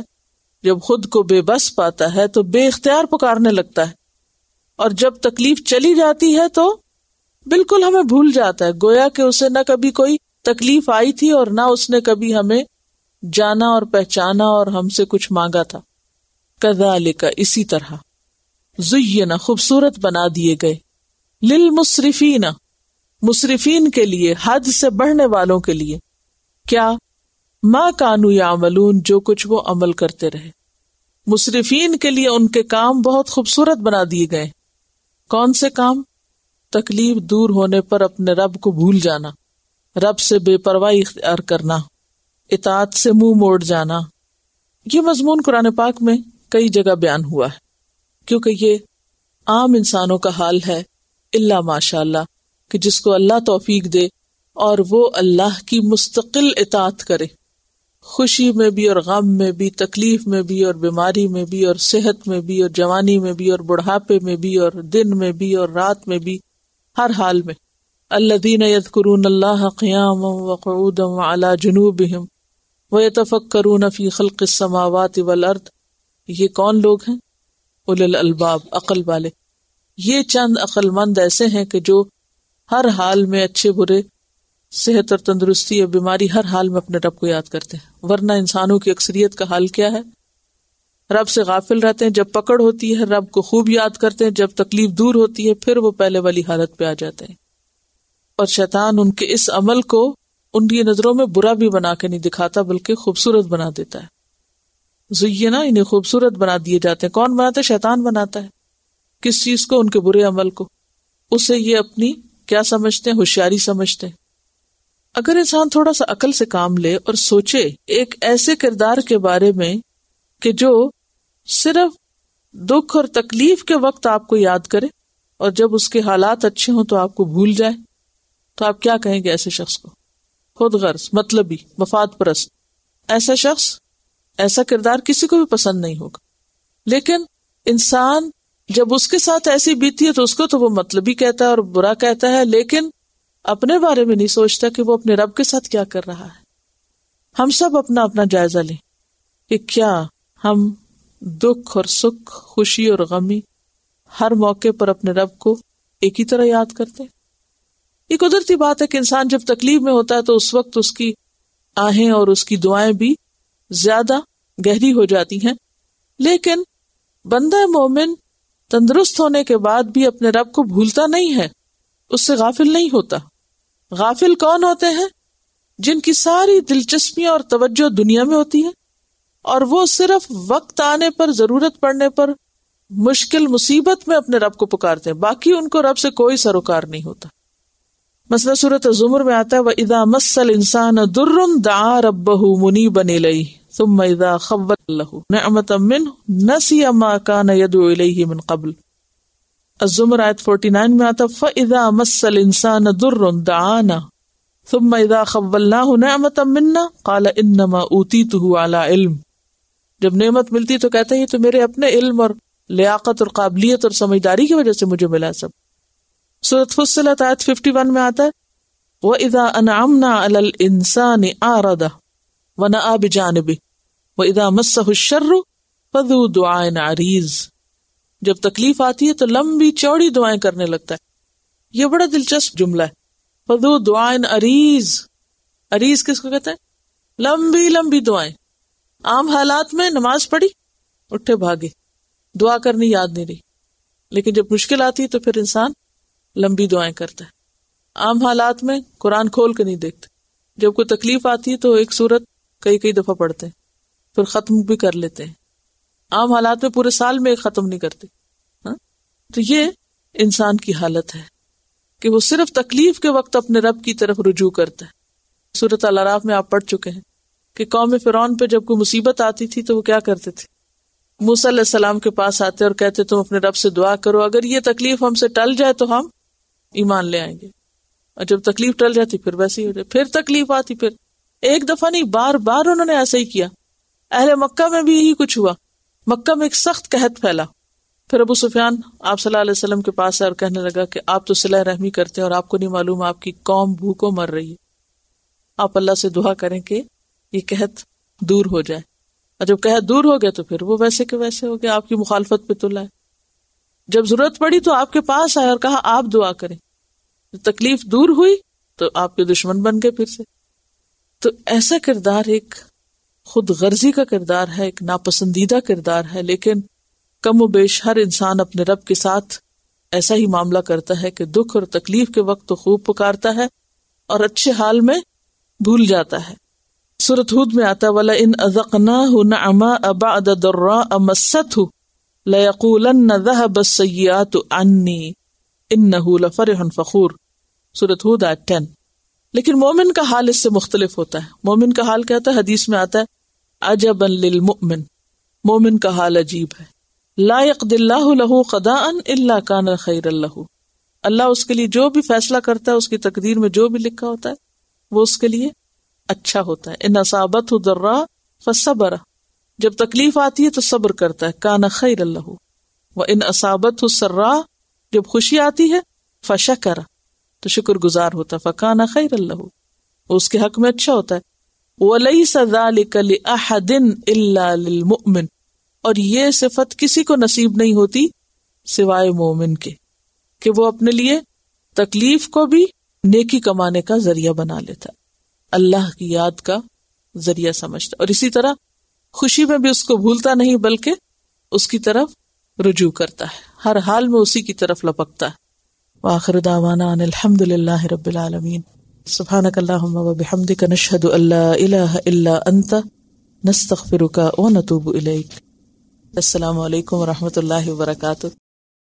جب خود کو بے بس پاتا ہے تو بے اختیار پکارنے لگتا ہے، اور جب تکلیف چلی جاتی ہے تو بالکل ہمیں بھول جاتا ہے، گویا کہ اسے نہ کبھی کوئی تکلیف آئی تھی اور نہ اس نے کبھی ہمیں جانا اور پہچانا اور ہم سے کچھ مانگا تھا. کذالک، اسی طرح، زین، خوبصورت بنا دیے گئے، للمسرفین، مسرفین کے لیے، حد سے بڑھنے والوں کے لیے، کیا؟ ما کانوا یعملون، جو کچھ وہ عمل کرتے رہے. مسرفین کے لیے ان کے کام بہت خوبصورت بنا دیے گئے. کون سے کام؟ تکلیف دور ہونے پر اپنے رب کو بھول جانا، رب سے بے پرواہی اختیار کرنا، اطاعت سے منہ موڑ جانا. یہ مضمون قرآن پاک میں کئی جگہ بیان ہوا ہے، کیونکہ یہ عام انسانوں کا حال ہے، الا ماشاء اللہ، کہ جس کو اللہ توفیق دے اور وہ اللہ کی مستقل اطاعت کرے، خوشی میں بھی اور غم میں بھی، تکلیف میں بھی اور بیماری میں بھی، اور صحت میں بھی اور جوانی میں بھی اور بڑھاپے میں بھی اور دن میں بھی اور رات میں بھی، ہر حال میں. الذین یذکرون اللہ قیاما وقعودا وعلی جنوبہم ویتفکرون فی خلق السماوات والارض. یہ کون لوگ ہیں؟ اولی الالباب، عقل والے. یہ چند عقل مند ایسے ہیں کہ جو ہر حال میں، اچھے برے، صحت اور تندرستی اور بیماری، ہر حال میں اپنے رب کو یاد کرتے ہیں. ورنہ انسانوں کی اکثریت کا حال کیا ہے؟ رب سے غافل رہتے ہیں، جب پکڑ ہوتی ہے رب کو خوب یاد کرتے ہیں، جب تکلیف دور ہوتی ہے پھر وہ پہلے والی حالت پہ آ جاتے ہیں. اور شیطان ان کے اس عمل کو ان کی نظروں میں برا بھی بنا کے نہیں دکھاتا، بلکہ خوبصورت بنا دیتا ہے. زینا، انہیں خوبصورت بنا دیے جاتے ہیں. کون بناتا ہے؟ شیطان بناتا ہے. کس چیز کو؟ ان کے برے عمل کو. اسے یہ اپنی کیا سمجھتے ہیں؟ ہوشیاری سمجھتے ہیں. اگر انسان تھوڑا سا عقل سے کام لے اور سوچے ایک ایسے کردار کے بارے میں کہ جو صرف دکھ اور تکلیف کے وقت آپ کو یاد کرے اور جب اس کے حالات اچھے ہوں تو آپ کو بھول جائے، تو آپ کیا کہیں گے ایسے شخص کو؟ خود غرض، مطلبی، مفاد پرست. ایسا شخص، ایسا کردار کسی کو بھی پسند نہیں ہوگا. لیکن انسان جب اس کے ساتھ ایسی بیتی ہے تو اس کو تو وہ مطلبی کہتا ہے اور برا کہتا ہے، لیکن اپنے بارے میں نہیں سوچتا کہ وہ اپنے رب کے ساتھ کیا کر رہا ہے. ہم سب اپنا اپنا جائزہ لیں کہ کیا ہم دکھ اور سکھ، خوشی اور غمی، ہر موقع پر اپنے رب کو ایک ہی طرح یاد کرتے ہیں. یہ قدرتی بات ہے کہ انسان جب تکلیف میں ہوتا ہے تو اس وقت اس کی آہیں اور اس کی دعائیں بھی زیادہ گہری ہو جاتی ہیں. لیکن بندہ مومن تندرست ہونے کے بعد بھی اپنے رب کو بھولتا نہیں ہے، اس سے غافل نہیں ہوتا. غافل کون ہوتے ہیں؟ جن کی ساری دلچسپیاں اور توجہ دنیا میں ہوتی ہے اور وہ صرف وقت آنے پر، ضرورت پڑنے پر، مشکل مصیبت میں اپنے رب کو پکارتے ہیں، باقی ان کو رب سے کوئی سروکار نہیں ہوتا. مثلا سورۃ الزمر میں آتا ہے وَإِذَا مَسَّ الْإِنسَانَ ضُرٌّ دَعَا رَبَّهُ مُنِيبًا إِلَيْهِ ثُمَّ إِذَا خَوَّلَهُ نِعْمَةً مِّنْهُ نَسِيَ مَا كَانَ يَدْعُو إِلَيْهِ مِنْ قَبْلُ. الزمر آیت 49 میں آتا فَإِذَا مَسَّ الْإِنسَانَ ضُرٌّ دَعَانَا ثُمَّ إِذَا خَوَّلْنَاهُ نِعْمَةً مِّنَّا قَالَ إِنَّمَا أُوتِيتُهُ عَلَى علم. جب نعمت ملتی تو کہتے ہیں یہ تو میرے اپنے علم اور لیاقت اور قابلیت اور سمجھداری کی وجہ سے مجھے ملا سب. سورۃ فصلت آیت 51 میں آتا ہے وَإِذَا أَنْعَمْنَا عَلَى الْإِنسَانِ أَعْرَضَ وَنَأَىٰ بِجَانِبِهِ وَإِذَا مَسَّهُ الشَّرُّ فَذُو دُعَاءٍ عَرِيضٍ. جب تکلیف آتی ہے تو لمبی چوڑی دعائیں کرنے لگتا ہے. یہ بڑا دلچسپ جملہ ہے. فَذُو دُعَاءٍ عَرِيضٍ. عریض کس کو کہتے ہیں؟ لمبی لمبی دعائیں. عام حالات میں نماز پڑھی، اٹھے بھاگے، دعا کرنی یاد نہیں رہی، لیکن جب مشکل آتی ہے تو پھر انسان لمبی دعائیں کرتا ہے. عام حالات میں قرآن کھول کے نہیں دیکھتے، جب کوئی تکلیف آتی ہے تو ایک سورت کئی دفعہ پڑھتے ہیں، پھر ختم بھی کر لیتے ہیں. عام حالات میں پورے سال میں ایک ختم نہیں کرتے. تو یہ انسان کی حالت ہے کہ وہ صرف تکلیف کے وقت اپنے رب کی طرف رجوع کرتا ہے. سورۃ الاعراف میں آپ پڑھ چکے ہیں کہ قوم فرعون پہ جب کوئی مصیبت آتی تھی تو وہ کیا کرتے تھے؟ موسیٰ علیہ السلام کے پاس آتے اور کہتے تم اپنے رب سے دعا کرو، اگر یہ تکلیف ہم سے ٹل جائے تو ہم ایمان لے آئیں گے. اور جب تکلیف ٹل جاتی پھر ویسے ہی ہو جائے، پھر تکلیف آتی، پھر ایک دفعہ نہیں بار بار انہوں نے ایسا ہی کیا. اہل مکہ میں بھی یہی کچھ ہوا. مکہ میں ایک سخت قحط پھیلا. پھر ابو سفیان آپ صلی اللہ علیہ وسلم کے پاس آئے اور کہنے لگا کہ آپ تو صلہ رحمی کرتے ہیں اور آپ کو نہیں معلوم آپ کی قوم بھوکوں مر رہی ہے، آپ اللہ سے دعا کریں کہ یہ قحط دور ہو جائے. اور جب قحط دور ہو گیا تو پھر وہ ویسے کے ویسے ہو گیا، آپ کی مخالفت پہ تلا ہے. جب ضرورت پڑی تو آپ کے پاس آئے اور کہا آپ دعا کریں. تکلیف دور ہوئی تو آپ کے دشمن بن گئے پھر سے. تو ایسا کردار ایک خود غرضی کا کردار ہے، ایک ناپسندیدہ کردار ہے. لیکن کم و بیش ہر انسان اپنے رب کے ساتھ ایسا ہی معاملہ کرتا ہے کہ دکھ اور تکلیف کے وقت تو خوب پکارتا ہے اور اچھے حال میں بھول جاتا ہے. سورۃ ہود میں آتا وَلَئِنْ أَذَقْنَاهُ نَعْمَاءَ بَعْدَ ضَرَّاءَ مَسَّتْهُ لَيَقُولَنَّ ذَهَبَ السَّيِّئَاتُ عَنِّي إِنَّهُ لَفَرِحٌ فَخُورٌ. سورۃ ہود آیت 10. لیکن مومن کا حال اس سے مختلف ہوتا ہے. مومن کا حال کیا ہوتا ہے؟ حدیث میں آتا ہے عجبا للمؤمن، مومن کا حال عجیب ہے. لا يقضي الله له قضاء الا كان خيرا له، اللہ اس کے لیے جو بھی فیصلہ کرتا ہے، اس کی تقدیر میں جو بھی لکھا ہوتا ہے وہ اس کے لیے اچھا ہوتا ہے. ان اصابته ضراء فصبر، جب تکلیف آتی ہے تو صبر کرتا ہے، كان خيرا له. وان اصابته سراء، جب خوشی آتی ہے فشکر، تو شکر گزار ہوتا ہے، فكان خيرا له، اس کے حق میں اچھا ہوتا ہے. وَلَيْسَ ذَلِكَ لِأَحَدٍ إِلَّا لِلْمُؤْمِنِ، اور یہ صفت کسی کو نصیب نہیں ہوتی سوائے مومن کے کہ وہ اپنے لیے تکلیف کو بھی نیکی کمانے کا ذریعہ بنا لیتا، اللہ کی یاد کا ذریعہ سمجھتا، اور اسی طرح خوشی میں بھی اس کو بھولتا نہیں بلکہ اس کی طرف رجوع کرتا ہے، ہر حال میں اسی کی طرف لپکتا ہے. وآخر دعوانا ان الحمد للہ رب العالمین. سبحانک اللہم وبحمدک نشہد ان لا الہ الا انت نستغفرک ونتوب الیک. السلام علیکم ورحمۃ اللہ وبرکاتہ.